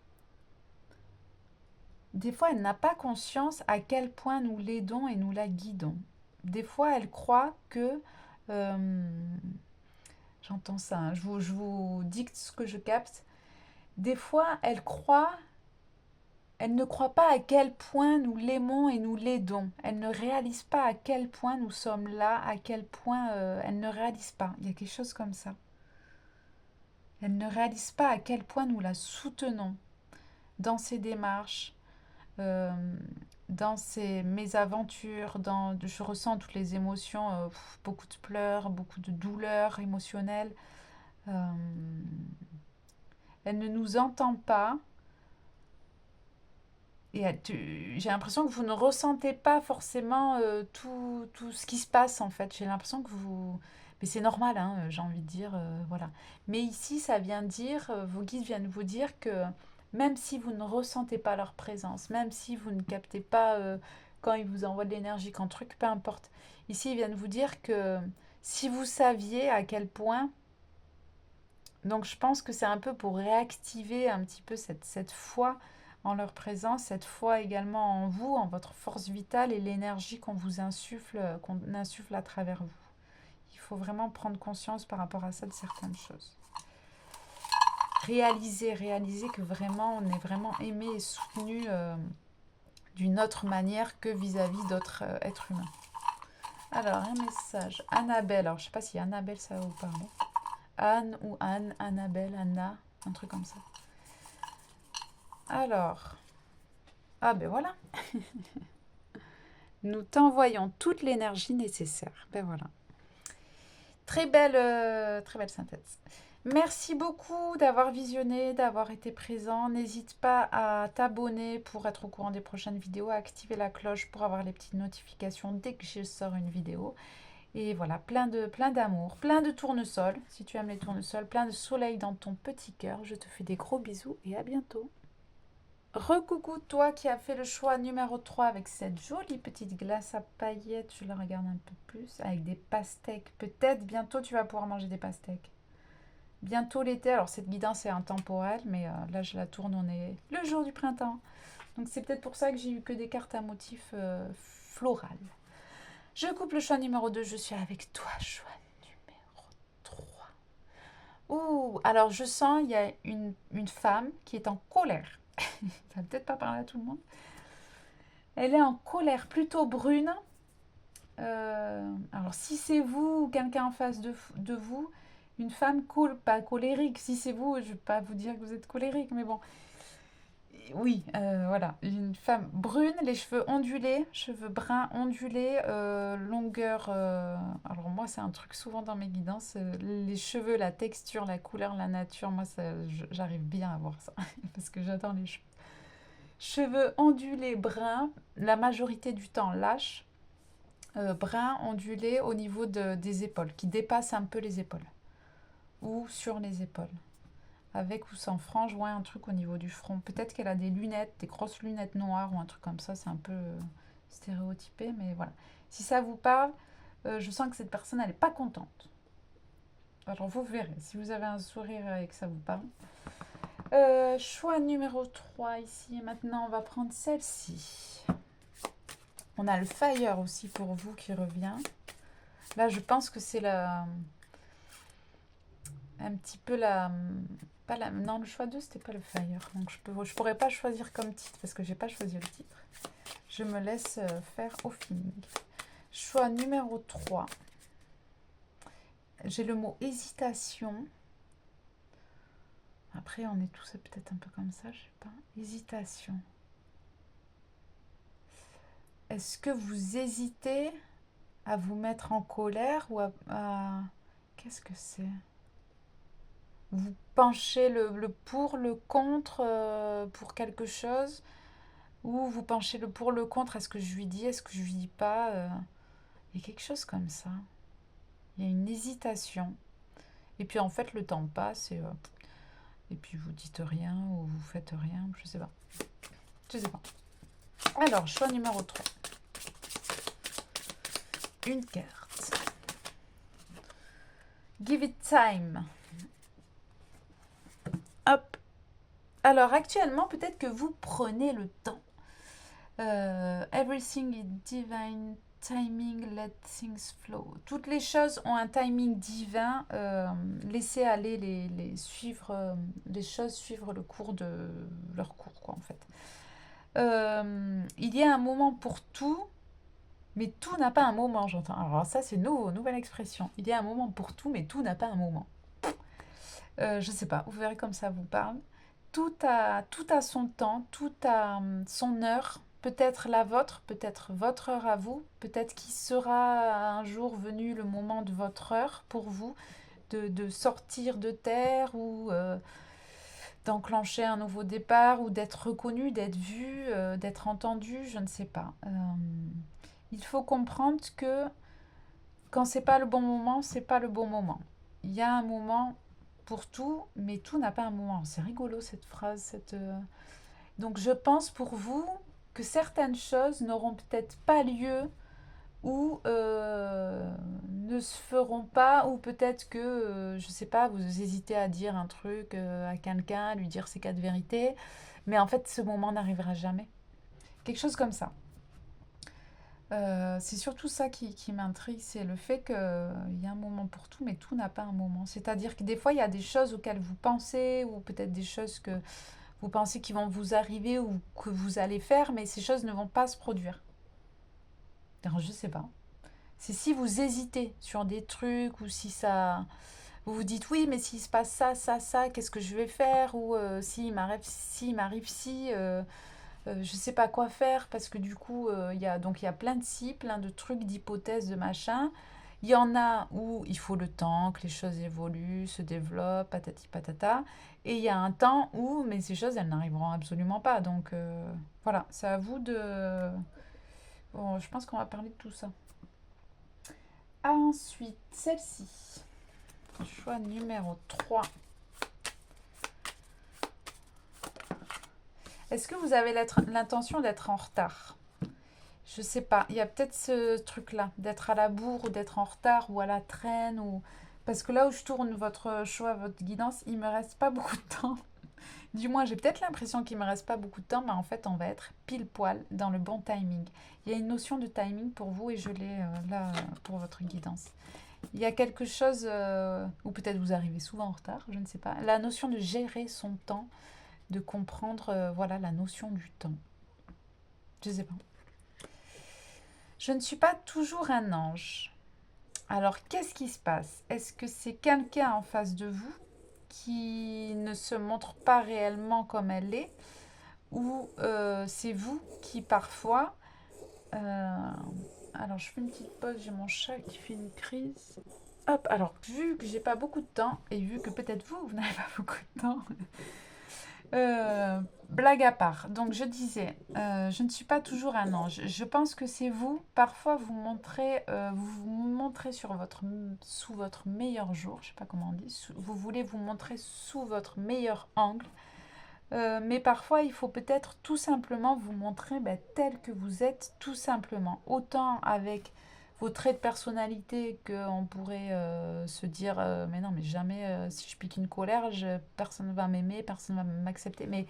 Des fois, elle n'a pas conscience à quel point nous l'aidons et nous la guidons. Des fois, elle croit que... j'entends ça, hein, je vous dicte ce que je capte. Des fois, elle ne croit pas à quel point nous l'aimons et nous l'aidons. Elle ne réalise pas à quel point nous sommes là, à quel point elle ne réalise pas. Il y a quelque chose comme ça. Elle ne réalise pas à quel point nous la soutenons dans ses démarches, euh, dans ses mésaventures, je ressens toutes les émotions, beaucoup de pleurs, beaucoup de douleurs émotionnelles. Euh, elle ne nous entend pas. Et j'ai l'impression que vous ne ressentez pas forcément tout ce qui se passe en fait. J'ai l'impression que vous... Mais c'est normal, hein, j'ai envie de dire, voilà. Mais ici, ça vient dire, vos guides viennent vous dire que même si vous ne ressentez pas leur présence, même si vous ne captez pas quand ils vous envoient de l'énergie, quand truc, peu importe. Ici, ils viennent vous dire que si vous saviez à quel point... Donc je pense que c'est un peu pour réactiver un petit peu cette foi en leur présence, cette foi également en vous, en votre force vitale et l'énergie qu'on insuffle à travers vous. Il faut vraiment prendre conscience par rapport à ça de certaines choses. Réaliser que vraiment on est vraiment aimé et soutenu d'une autre manière que vis-à-vis d'autres êtres humains. Alors un message, Annabelle, alors je ne sais pas si Annabelle ça va vous parler. Anne ou Anne, Annabelle, Anna, un truc comme ça. Alors, ah ben voilà. Nous t'envoyons toute l'énergie nécessaire. Ben voilà. Très belle synthèse. Merci beaucoup d'avoir visionné, d'avoir été présent. N'hésite pas à t'abonner pour être au courant des prochaines vidéos, à activer la cloche pour avoir les petites notifications dès que je sors une vidéo. Et voilà, plein d'amour, plein de tournesols, si tu aimes les tournesols, plein de soleil dans ton petit cœur. Je te fais des gros bisous et à bientôt. Recoucou toi qui as fait le choix numéro 3 avec cette jolie petite glace à paillettes. Je la regarde un peu plus, avec des pastèques. Peut-être bientôt tu vas pouvoir manger des pastèques. Bientôt l'été, alors cette guidance est intemporelle, mais là je la tourne, on est le jour du printemps. Donc c'est peut-être pour ça que j'ai eu que des cartes à motif floral. Je coupe le choix numéro 2, je suis avec toi, choix numéro 3. Ouh, alors je sens, il y a une femme qui est en colère. Ça va peut-être pas parler à tout le monde. Elle est en colère, plutôt brune. Alors si c'est vous ou quelqu'un en face de vous, une femme pas colérique. Si c'est vous, je ne vais pas vous dire que vous êtes colérique, mais bon. Oui, voilà, une femme brune, les cheveux ondulés, cheveux bruns ondulés, longueur, alors moi, c'est un truc souvent dans mes guidances, les cheveux, la texture, la couleur, la nature, moi, ça, j'arrive bien à voir ça, parce que j'adore les cheveux. Cheveux ondulés bruns, la majorité du temps lâches, bruns ondulés au niveau des épaules, qui dépassent un peu les épaules, ou sur les épaules. Avec ou sans frange, ouais, un truc au niveau du front. Peut-être qu'elle a des lunettes, des grosses lunettes noires ou un truc comme ça. C'est un peu stéréotypé, mais voilà. Si ça vous parle, je sens que cette personne, elle n'est pas contente. Alors, vous verrez. Si vous avez un sourire et que ça vous parle. Choix numéro 3 ici. Maintenant, on va prendre celle-ci. On a le Fire aussi pour vous qui revient. Là, je pense que c'est un petit peu pas la non, le choix 2 c'était pas le Fire. Donc je pourrais pas choisir comme titre parce que j'ai pas choisi le titre. Je me laisse faire au feeling. Choix numéro 3. J'ai le mot hésitation. Après, on est tous peut-être un peu comme ça, je sais pas. Hésitation. Est-ce que vous hésitez à vous mettre en colère ou qu'est-ce que c'est? Vous penchez le pour, le contre pour quelque chose, ou vous penchez le pour, le contre, est-ce que je lui dis, est-ce que je lui dis pas il y a quelque chose comme ça. Il y a une hésitation. Et puis en fait, le temps passe et puis vous dites rien ou vous faites rien, je sais pas. Je sais pas. Alors, choix numéro 3. Une carte. Give it time. Hop. Alors actuellement, peut-être que vous prenez le temps. Everything is divine timing, let things flow. Toutes les choses ont un timing divin. Laissez aller suivre les choses, suivre le cours de leur cours, quoi, en fait. Il y a un moment pour tout, mais tout n'a pas un moment, j'entends. Alors ça, c'est nouvelle expression. Il y a un moment pour tout, mais tout n'a pas un moment. Je sais pas, vous verrez comme ça vous parle. Tout a son temps, tout a son heure. Peut-être la vôtre, peut-être votre heure à vous. Peut-être qu'il sera un jour venu le moment de votre heure pour vous de sortir de terre ou d'enclencher un nouveau départ ou d'être reconnu, d'être vu, d'être entendu, je ne sais pas. Il faut comprendre que quand c'est pas le bon moment, c'est pas le bon moment. Il y a un moment pour tout, mais tout n'a pas un moment. C'est rigolo cette phrase. Donc je pense pour vous que certaines choses n'auront peut-être pas lieu ou ne se feront pas, ou peut-être que, je sais pas, vous hésitez à dire un truc à quelqu'un, à lui dire ses quatre vérités, mais en fait ce moment n'arrivera jamais. Quelque chose comme ça. C'est surtout ça qui m'intrigue, c'est le fait qu'il y a un moment pour tout, mais tout n'a pas un moment. C'est-à-dire que des fois, il y a des choses auxquelles vous pensez, ou peut-être des choses que vous pensez qui vont vous arriver ou que vous allez faire, mais ces choses ne vont pas se produire. Alors, je sais pas. C'est si vous hésitez sur des trucs, ou si ça... Vous vous dites, oui, mais s'il se passe ça, ça, ça, qu'est-ce que je vais faire? Ou s'il m'arrive si... je sais pas quoi faire parce que du coup il y a plein de si, plein de trucs, d'hypothèses, de machin. Il y en a où il faut le temps que les choses évoluent, se développent, patati patata, et il y a un temps où mais ces choses elles n'arriveront absolument pas. Donc voilà, c'est à vous de bon, je pense qu'on va parler de tout ça. Ensuite, celle-ci. Choix numéro 3. Est-ce que vous avez l'intention d'être en retard? Je sais pas, il y a peut-être ce truc-là, d'être à la bourre ou d'être en retard ou à la traîne ou... Parce que là où je tourne votre choix, votre guidance, il me reste pas beaucoup de temps. Du moins, j'ai peut-être l'impression qu'il me reste pas beaucoup de temps, mais en fait, on va être pile poil dans le bon timing. Il y a une notion de timing pour vous et je l'ai là pour votre guidance. Il y a quelque chose, ou peut-être vous arrivez souvent en retard, je ne sais pas. La notion de gérer son temps, de comprendre, voilà, la notion du temps. Je sais pas. Je ne suis pas toujours un ange. Alors, qu'est-ce qui se passe? Est-ce que c'est quelqu'un en face de vous qui ne se montre pas réellement comme elle est? ou c'est vous qui parfois... euh, alors je fais une petite pause, j'ai mon chat qui fait une crise. Hop, alors vu que j'ai pas beaucoup de temps, et vu que peut-être vous, vous n'avez pas beaucoup de temps, blague à part. Donc je disais, je ne suis pas toujours un ange. Je pense que c'est vous. Parfois vous vous montrez sous votre meilleur jour. Je sais pas comment on dit. Vous voulez vous montrer sous votre meilleur angle. Mais parfois, il faut peut-être tout simplement vous montrer tel que vous êtes, tout simplement. Autant avec vos traits de personnalité qu'on pourrait se dire mais non, mais jamais, si je pique une colère, personne ne va m'aimer, personne ne va m'accepter. Mais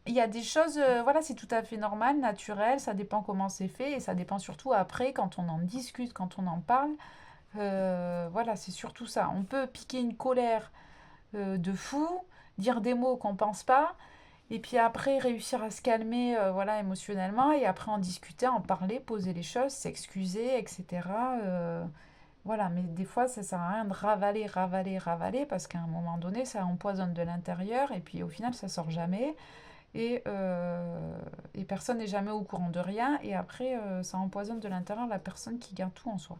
il y a des choses, voilà, c'est tout à fait normal, naturel, ça dépend comment c'est fait et ça dépend surtout après quand on en discute, quand on en parle. Voilà, c'est surtout ça. On peut piquer une colère de fou, dire des mots qu'on pense pas, et puis après réussir à se calmer, voilà, émotionnellement, et après en discuter, en parler, poser les choses, s'excuser, etc. Voilà, mais des fois, ça sert à rien de ravaler, ravaler, ravaler, parce qu'à un moment donné, ça empoisonne de l'intérieur, et puis au final, ça sort jamais. Et personne n'est jamais au courant de rien. Et après, ça empoisonne de l'intérieur la personne qui garde tout en soi.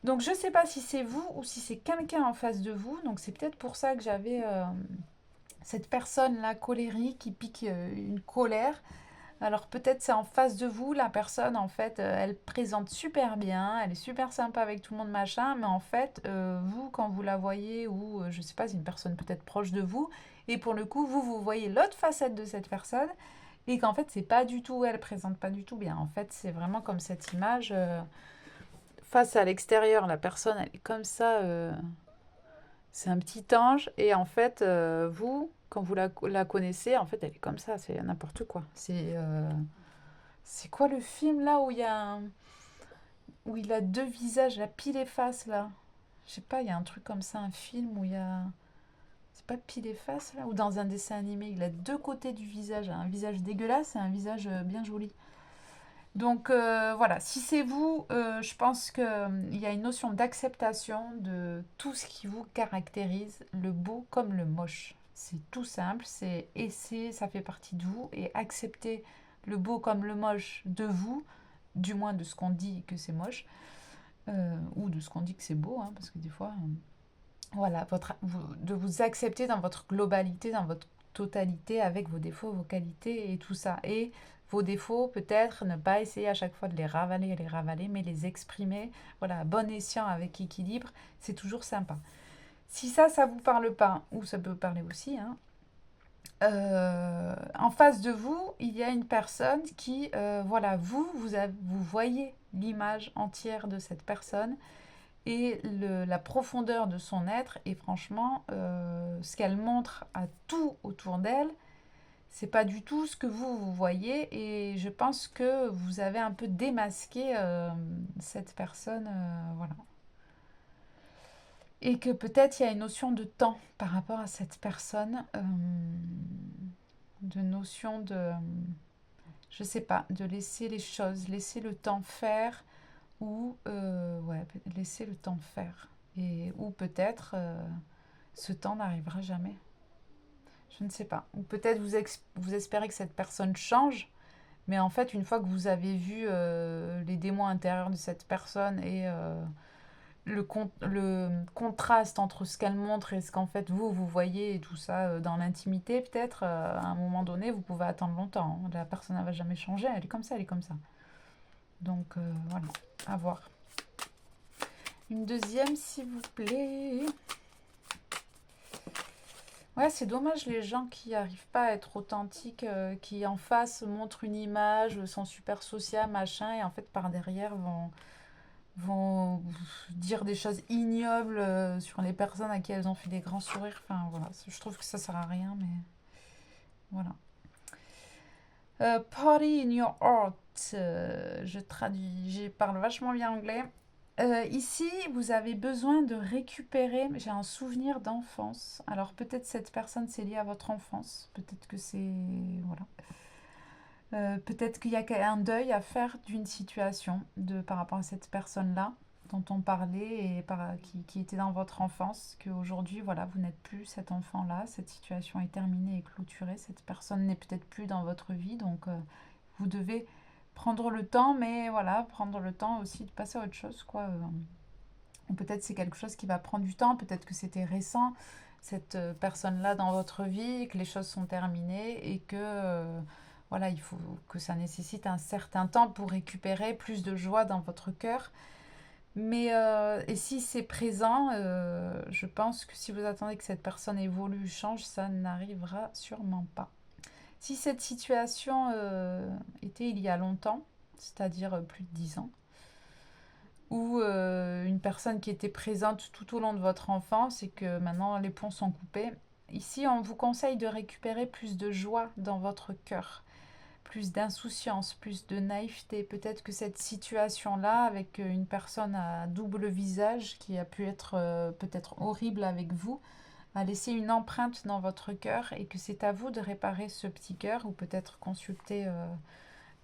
Donc, je ne sais pas si c'est vous ou si c'est quelqu'un en face de vous. Donc, c'est peut-être pour ça que j'avais cette personne-là colérique qui pique une colère. Alors, peut-être c'est en face de vous. La personne, en fait, elle présente super bien. Elle est super sympa avec tout le monde, machin. Mais en fait, vous, quand vous la voyez, ou je ne sais pas, c'est une personne peut-être proche de vous. Et pour le coup, vous voyez l'autre facette de cette personne et qu'en fait c'est pas du tout, elle présente pas du tout bien. En fait, c'est vraiment comme cette image face à l'extérieur, la personne elle est comme ça, c'est un petit ange et en fait vous, quand vous la connaissez, en fait elle est comme ça, c'est n'importe quoi. C'est quoi le film là où où il a deux visages, la pile et face là. Je sais pas, il y a un truc comme ça, un film où il y a c'est pas pile et face là ou dans un dessin animé, il a deux côtés du visage, un visage dégueulasse et un visage bien joli. Donc voilà, si c'est vous, je pense qu'il y a une notion d'acceptation de tout ce qui vous caractérise, le beau comme le moche. C'est tout simple, ça fait partie de vous et accepter le beau comme le moche de vous, du moins de ce qu'on dit que c'est moche, ou de ce qu'on dit que c'est beau, hein, parce que des fois, voilà, de vous accepter dans votre globalité, dans votre totalité, avec vos défauts, vos qualités et tout ça. Et vos défauts, peut-être ne pas essayer à chaque fois de les ravaler, mais les exprimer, voilà, à bon escient, avec équilibre, c'est toujours sympa. Si ça vous parle pas, ou ça peut parler aussi, hein, en face de vous, il y a une personne qui, voilà, vous voyez l'image entière de cette personne et la profondeur de son être. Et franchement, ce qu'elle montre à tout autour d'elle, c'est pas du tout ce que vous voyez. Et je pense que vous avez un peu démasqué cette personne, voilà. Et que peut-être il y a une notion de temps par rapport à cette personne, de notion de, je sais pas, de laisser les choses, laisser le temps faire, ou ouais, laisser le temps faire. Et, ou peut-être ce temps n'arrivera jamais. Je ne sais pas. Ou peut-être vous espérez que cette personne change, mais en fait, une fois que vous avez vu les démons intérieurs de cette personne et le contraste entre ce qu'elle montre et ce qu'en fait vous voyez et tout ça dans l'intimité, peut-être à un moment donné, vous pouvez attendre longtemps, hein. La personne ne va jamais changer, elle est comme ça, elle est comme ça. Donc voilà, à voir. Une deuxième, s'il vous plaît. Ouais, c'est dommage les gens qui n'arrivent pas à être authentiques, qui en face montrent une image, sont super sociaux, machin, et en fait par derrière vont dire des choses ignobles sur les personnes à qui elles ont fait des grands sourires. Enfin voilà, je trouve que ça sert à rien, mais voilà. Party in your heart, je traduis, je parle vachement bien anglais. Ici, vous avez besoin de récupérer, j'ai un souvenir d'enfance. Alors peut-être cette personne c'est lié à votre enfance, peut-être que c'est... Voilà. Peut-être qu'il y a un deuil à faire d'une situation par rapport à cette personne-là. dont on parlait et qui était dans votre enfance, qu'aujourd'hui, voilà, vous n'êtes plus cet enfant-là, cette situation est terminée et clôturée, cette personne n'est peut-être plus dans votre vie, donc vous devez prendre le temps, mais voilà, prendre le temps aussi de passer à autre chose, quoi. Ou peut-être c'est quelque chose qui va prendre du temps, peut-être que c'était récent, cette personne-là dans votre vie, que les choses sont terminées et que voilà, il faut que ça nécessite un certain temps pour récupérer plus de joie dans votre cœur. Mais et si c'est présent, je pense que si vous attendez que cette personne évolue, change, ça n'arrivera sûrement pas. Si cette situation était il y a longtemps, c'est-à-dire plus de 10 ans, ou une personne qui était présente tout au long de votre enfance et que maintenant les ponts sont coupés, ici on vous conseille de récupérer plus de joie dans votre cœur, plus d'insouciance, plus de naïveté. Peut-être que cette situation-là, avec une personne à double visage qui a pu être peut-être horrible avec vous, a laissé une empreinte dans votre cœur et que c'est à vous de réparer ce petit cœur ou peut-être consulter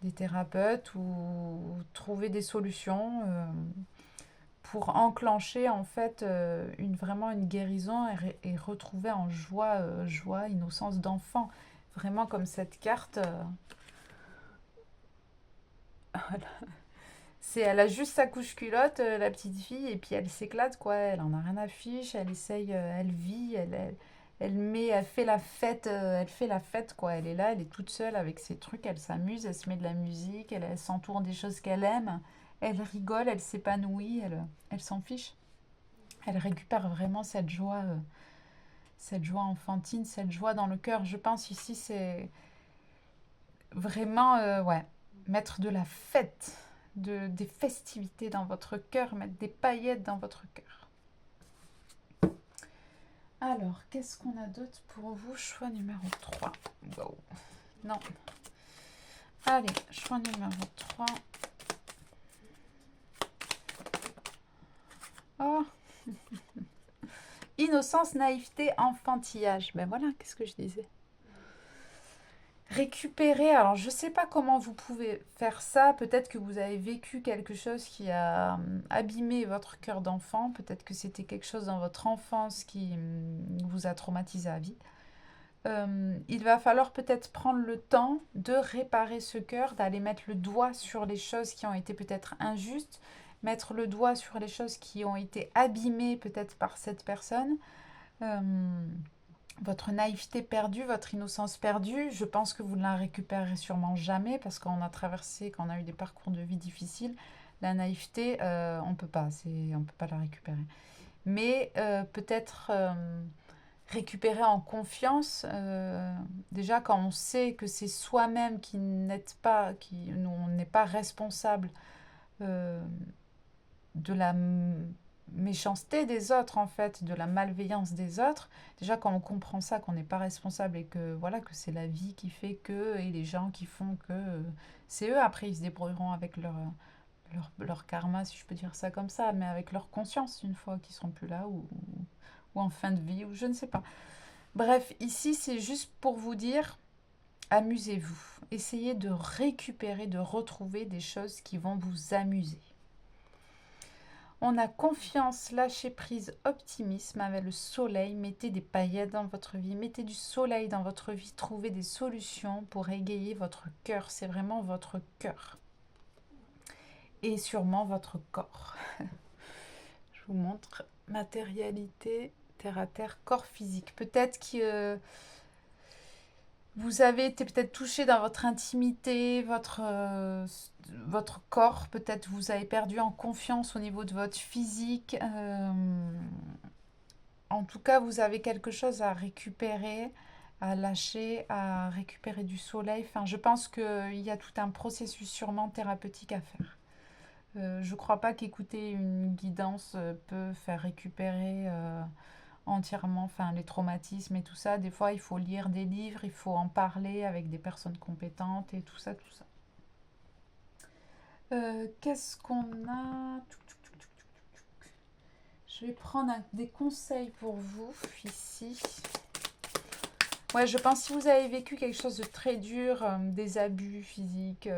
des thérapeutes ou trouver des solutions pour enclencher en fait vraiment une guérison et retrouver en joie, joie, innocence d'enfant. Vraiment comme cette carte. Elle a juste sa couche culotte, la petite fille, et puis elle s'éclate, quoi. Elle en a rien à fiche, elle essaye, elle vit, elle fait la fête, quoi. Elle est là, elle est toute seule avec ses trucs, elle s'amuse, elle se met de la musique, elle s'entoure des choses qu'elle aime, elle rigole, elle s'épanouit, elle s'en fiche. Elle récupère vraiment cette joie enfantine, cette joie dans le cœur. Je pense ici, c'est vraiment, ouais, mettre de la fête, des festivités dans votre cœur, mettre des paillettes dans votre cœur. Alors, qu'est-ce qu'on a d'autre pour vous? Choix numéro 3. Wow. Non. Allez, choix numéro 3. Oh. Innocence, naïveté, enfantillage. Ben voilà, qu'est-ce que je disais? Récupérer, alors je ne sais pas comment vous pouvez faire ça, peut-être que vous avez vécu quelque chose qui a abîmé votre cœur d'enfant, peut-être que c'était quelque chose dans votre enfance qui vous a traumatisé à vie. Il va falloir peut-être prendre le temps de réparer ce cœur, d'aller mettre le doigt sur les choses qui ont été peut-être injustes, mettre le doigt sur les choses qui ont été abîmées peut-être par cette personne. Votre naïveté perdue, votre innocence perdue, je pense que vous ne la récupérerez sûrement jamais parce qu'on a traversé, quand on a eu des parcours de vie difficiles, la naïveté, on ne peut pas la récupérer. Mais peut-être récupérer en confiance, déjà quand on sait que c'est soi-même qui on n'est pas responsable de la méchanceté des autres en fait, de la malveillance des autres. Déjà quand on comprend ça, qu'on n'est pas responsable et que voilà, que c'est la vie qui fait que et les gens qui font que c'est eux après ils se débrouilleront avec leur karma, si je peux dire ça comme ça, mais avec leur conscience une fois qu'ils seront plus là ou en fin de vie ou je ne sais pas. Bref, ici c'est juste pour vous dire amusez-vous, essayez de récupérer, de retrouver des choses qui vont vous amuser. On a confiance, lâcher prise, optimisme avec le soleil. Mettez des paillettes dans votre vie, mettez du soleil dans votre vie, trouvez des solutions pour égayer votre cœur. C'est vraiment votre cœur. Et sûrement votre corps. Je vous montre matérialité, terre à terre, corps physique. Peut-être que vous avez été peut-être touché dans votre intimité, votre corps, peut-être vous avez perdu en confiance au niveau de votre physique. En tout cas, vous avez quelque chose à récupérer, à lâcher, à récupérer du soleil. Enfin, je pense qu'il y a tout un processus sûrement thérapeutique à faire. Je ne crois pas qu'écouter une guidance peut faire récupérer entièrement les traumatismes et tout ça. Des fois, il faut lire des livres, il faut en parler avec des personnes compétentes et tout ça, tout ça. Qu'est-ce qu'on a? Je vais prendre des conseils pour vous ici. Ouais, je pense si vous avez vécu quelque chose de très dur, des abus physiques,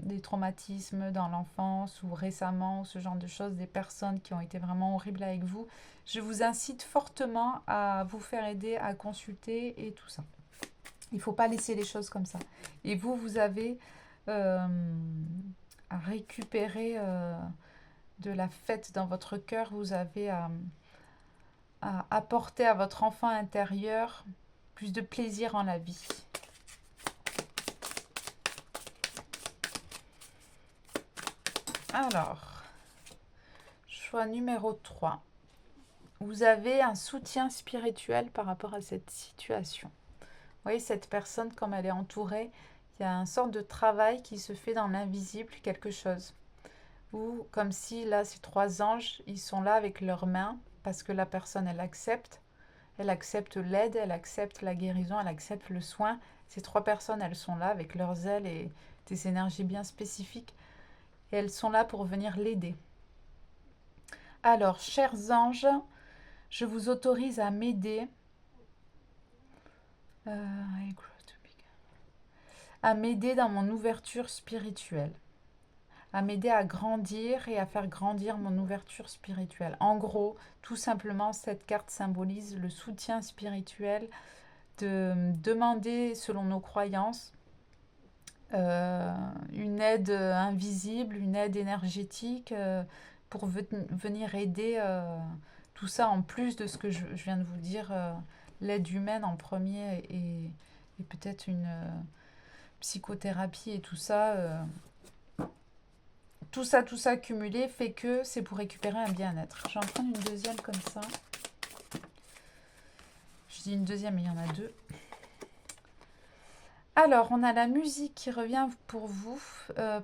des traumatismes dans l'enfance ou récemment, ou ce genre de choses, des personnes qui ont été vraiment horribles avec vous, je vous incite fortement à vous faire aider, à consulter et tout ça. Il ne faut pas laisser les choses comme ça. Et vous, vous avez euh, à récupérer de la fête dans votre cœur, vous avez à apporter à votre enfant intérieur plus de plaisir en la vie. Alors, choix numéro 3. Vous avez un soutien spirituel par rapport à cette situation. Vous voyez, cette personne, comme elle est entourée, il y a une sorte de travail qui se fait dans l'invisible, quelque chose. Ou comme si, là, ces 3 anges, ils sont là avec leurs mains, parce que la personne, elle accepte l'aide, elle accepte la guérison, elle accepte le soin. Ces 3 personnes, elles sont là avec leurs ailes et des énergies bien spécifiques. Et elles sont là pour venir l'aider. Alors, chers anges, je vous autorise à m'aider, à m'aider dans mon ouverture spirituelle, à m'aider à grandir et à faire grandir mon ouverture spirituelle. En gros, tout simplement, cette carte symbolise le soutien spirituel, de demander, selon nos croyances, une aide invisible, une aide énergétique pour venir aider tout ça en plus de ce que je viens de vous dire, l'aide humaine en premier et peut-être une psychothérapie et tout ça. Tout ça cumulé fait que c'est pour récupérer un bien-être. Je vais en prendre une deuxième comme ça. Je dis une deuxième, mais il y en a 2. Alors, on a la musique qui revient pour vous.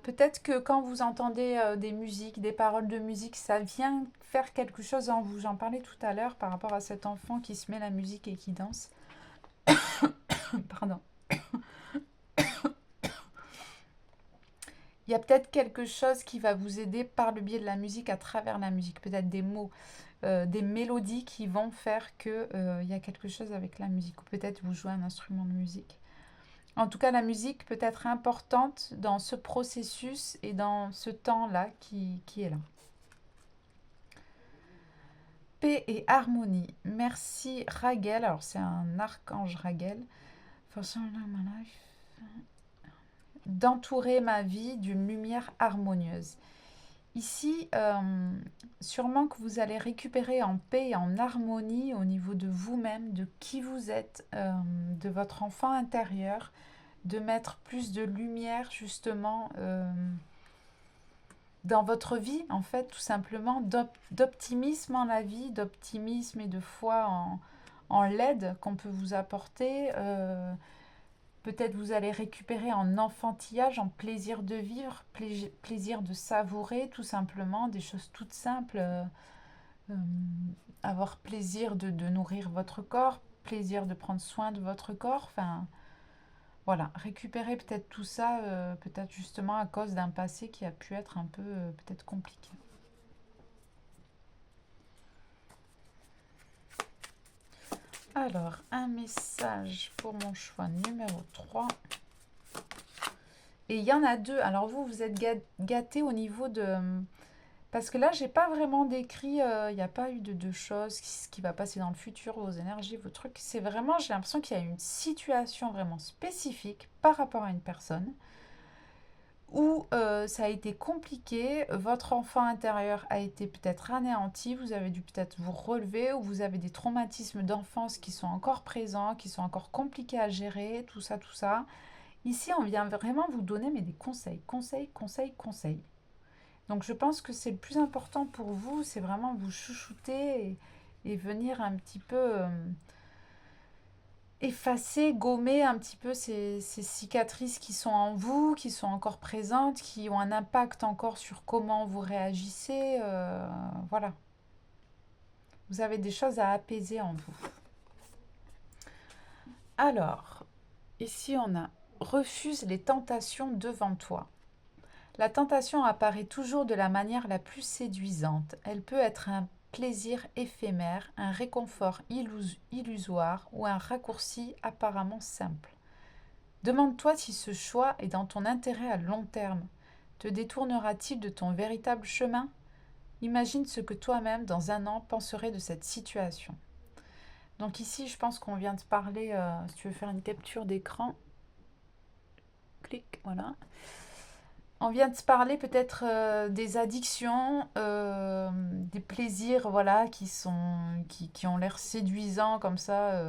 Peut-être que quand vous entendez des musiques, des paroles de musique, ça vient faire quelque chose en vous. J'en parlais tout à l'heure par rapport à cet enfant qui se met la musique et qui danse. Pardon. Il y a peut-être quelque chose qui va vous aider par le biais de la musique, à travers la musique. Peut-être des mots, des mélodies qui vont faire qu'il y a quelque chose avec la musique. Ou peut-être vous jouez un instrument de musique. En tout cas, la musique peut être importante dans ce processus et dans ce temps-là qui est là. Paix et harmonie. Merci Raguel. Alors, c'est un archange Raguel. D'entourer ma vie d'une lumière harmonieuse. Ici, sûrement que vous allez récupérer en paix et en harmonie au niveau de vous-même, de qui vous êtes, de votre enfant intérieur, de mettre plus de lumière justement dans votre vie, en fait, tout simplement, d'optimisme en la vie, d'optimisme et de foi en l'aide qu'on peut vous apporter. Peut-être vous allez récupérer en enfantillage, en plaisir de vivre, plaisir de savourer, tout simplement, des choses toutes simples. Avoir plaisir de nourrir votre corps, plaisir de prendre soin de votre corps, enfin... Voilà, récupérer peut-être tout ça, peut-être justement à cause d'un passé qui a pu être un peu peut-être compliqué. Alors, un message pour mon choix numéro 3. Et il y en a 2. Alors vous, vous êtes gâtés au niveau de... Parce que là, j'ai pas vraiment décrit, il n'y a pas eu de choses, ce qui va passer dans le futur, vos énergies, vos trucs. C'est vraiment, j'ai l'impression qu'il y a une situation vraiment spécifique par rapport à une personne où ça a été compliqué, votre enfant intérieur a été peut-être anéanti, vous avez dû peut-être vous relever, ou vous avez des traumatismes d'enfance qui sont encore présents, qui sont encore compliqués à gérer, tout ça, tout ça. Ici, on vient vraiment vous donner mais des conseils, conseils, conseils, conseils. Donc je pense que c'est le plus important pour vous, c'est vraiment vous chouchouter et venir un petit peu effacer, gommer un petit peu ces cicatrices qui sont en vous, qui sont encore présentes, qui ont un impact encore sur comment vous réagissez. Voilà. Vous avez des choses à apaiser en vous. Alors, ici on a refuse les tentations devant toi. La tentation apparaît toujours de la manière la plus séduisante. Elle peut être plaisir éphémère, un réconfort illusoire ou un raccourci apparemment simple. Demande-toi si ce choix est dans ton intérêt à long terme. Te détournera-t-il de ton véritable chemin? Imagine ce que toi-même, dans un an, penserais de cette situation. Donc ici, je pense qu'on vient de parler, si tu veux faire une capture d'écran, clic, voilà. On vient de se parler peut-être des addictions, des plaisirs, voilà, qui ont l'air séduisants comme ça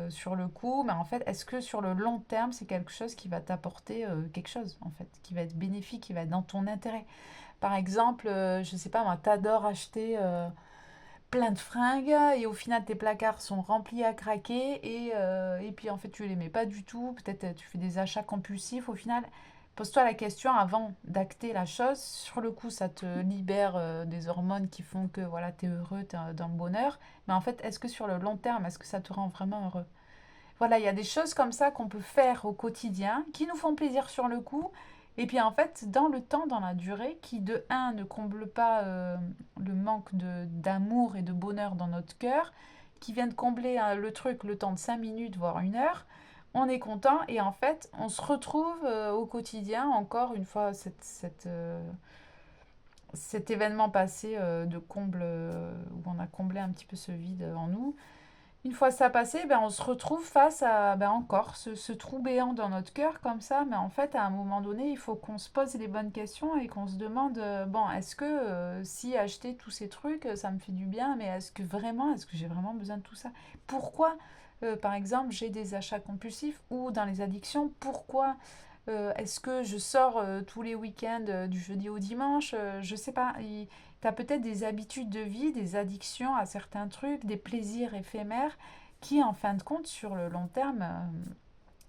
sur le coup. Mais en fait, est-ce que sur le long terme, c'est quelque chose qui va t'apporter quelque chose, en fait, qui va être bénéfique, qui va être dans ton intérêt? Par exemple, je sais pas moi, t'adores acheter plein de fringues et au final tes placards sont remplis à craquer et puis en fait tu les mets pas du tout, peut-être tu fais des achats compulsifs au final. Pose-toi la question avant d'acter la chose. Sur le coup, ça te libère des hormones qui font que voilà, tu es heureux, tu es dans le bonheur. Mais en fait, est-ce que sur le long terme, est-ce que ça te rend vraiment heureux? Voilà, il y a des choses comme ça qu'on peut faire au quotidien, qui nous font plaisir sur le coup, et puis en fait, dans le temps, dans la durée, qui de un ne comble pas le manque d'amour et de bonheur dans notre cœur, qui viennent combler le truc le temps de 5 minutes, voire 1 heure, on est content, et en fait, on se retrouve au quotidien, encore une fois, cet événement passé de comble, où on a comblé un petit peu ce vide en nous. Une fois ça passé, ben, on se retrouve face à ben, encore ce trou béant dans notre cœur comme ça. Mais en fait, à un moment donné, il faut qu'on se pose les bonnes questions et qu'on se demande, bon, est-ce que si acheter tous ces trucs, ça me fait du bien, mais est-ce que j'ai vraiment besoin de tout ça? Pourquoi, par exemple, j'ai des achats compulsifs ou dans les addictions, pourquoi est-ce que je sors tous les week-ends du jeudi au dimanche? Je sais pas. Tu as peut-être des habitudes de vie, des addictions à certains trucs, des plaisirs éphémères qui, en fin de compte, sur le long terme,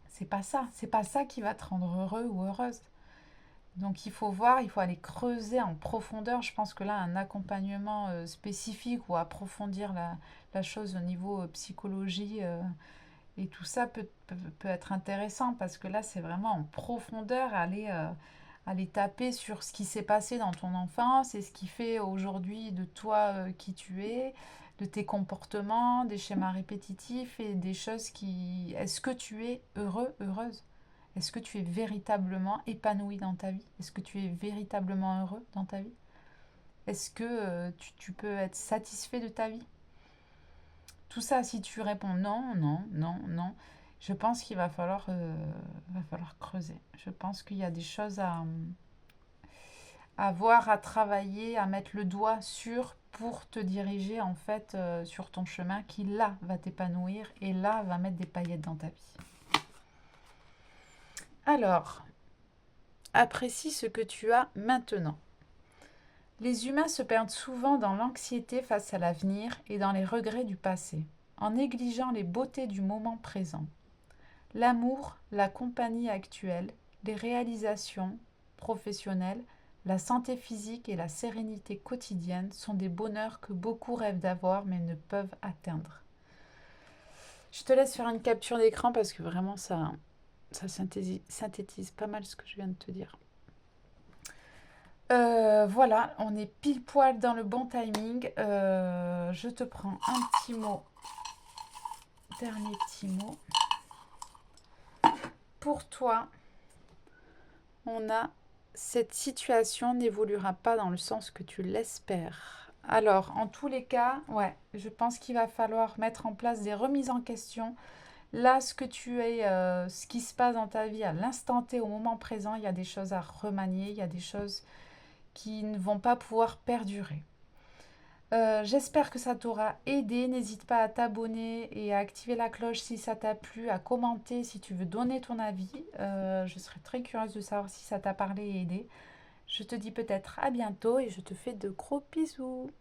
c'est pas ça. C'est pas ça qui va te rendre heureux ou heureuse. Donc il faut voir, il faut aller creuser en profondeur. Je pense que là, un accompagnement spécifique ou approfondir la chose au niveau psychologie et tout ça peut être intéressant parce que là, c'est vraiment en profondeur aller taper sur ce qui s'est passé dans ton enfance et ce qui fait aujourd'hui de toi qui tu es, de tes comportements, des schémas répétitifs et des choses qui... Est-ce que tu es heureux, heureuse? Est-ce que tu es véritablement épanoui dans ta vie? Est-ce que tu es véritablement heureux dans ta vie? Est-ce que tu peux être satisfait de ta vie? Tout ça, si tu réponds non, non, non, non, je pense qu'il va falloir creuser. Je pense qu'il y a des choses à voir, à travailler, à mettre le doigt sur pour te diriger en fait sur ton chemin qui là va t'épanouir et là va mettre des paillettes dans ta vie. Alors, apprécie ce que tu as maintenant. Les humains se perdent souvent dans l'anxiété face à l'avenir et dans les regrets du passé, en négligeant les beautés du moment présent. L'amour, la compagnie actuelle, les réalisations professionnelles, la santé physique et la sérénité quotidienne sont des bonheurs que beaucoup rêvent d'avoir mais ne peuvent atteindre. Je te laisse faire une capture d'écran parce que vraiment ça synthétise pas mal ce que je viens de te dire. Voilà, on est pile poil dans le bon timing. Je te prends un petit mot, dernier petit mot. Pour toi, on a cette situation n'évoluera pas dans le sens que tu l'espères. Alors, en tous les cas, ouais, je pense qu'il va falloir mettre en place des remises en question. Là, ce que tu es, ce qui se passe dans ta vie à l'instant T, au moment présent, il y a des choses à remanier, il y a des choses qui ne vont pas pouvoir perdurer. J'espère que ça t'aura aidé. N'hésite pas à t'abonner et à activer la cloche si ça t'a plu, à commenter si tu veux donner ton avis. Je serais très curieuse de savoir si ça t'a parlé et aidé. Je te dis peut-être à bientôt et je te fais de gros bisous.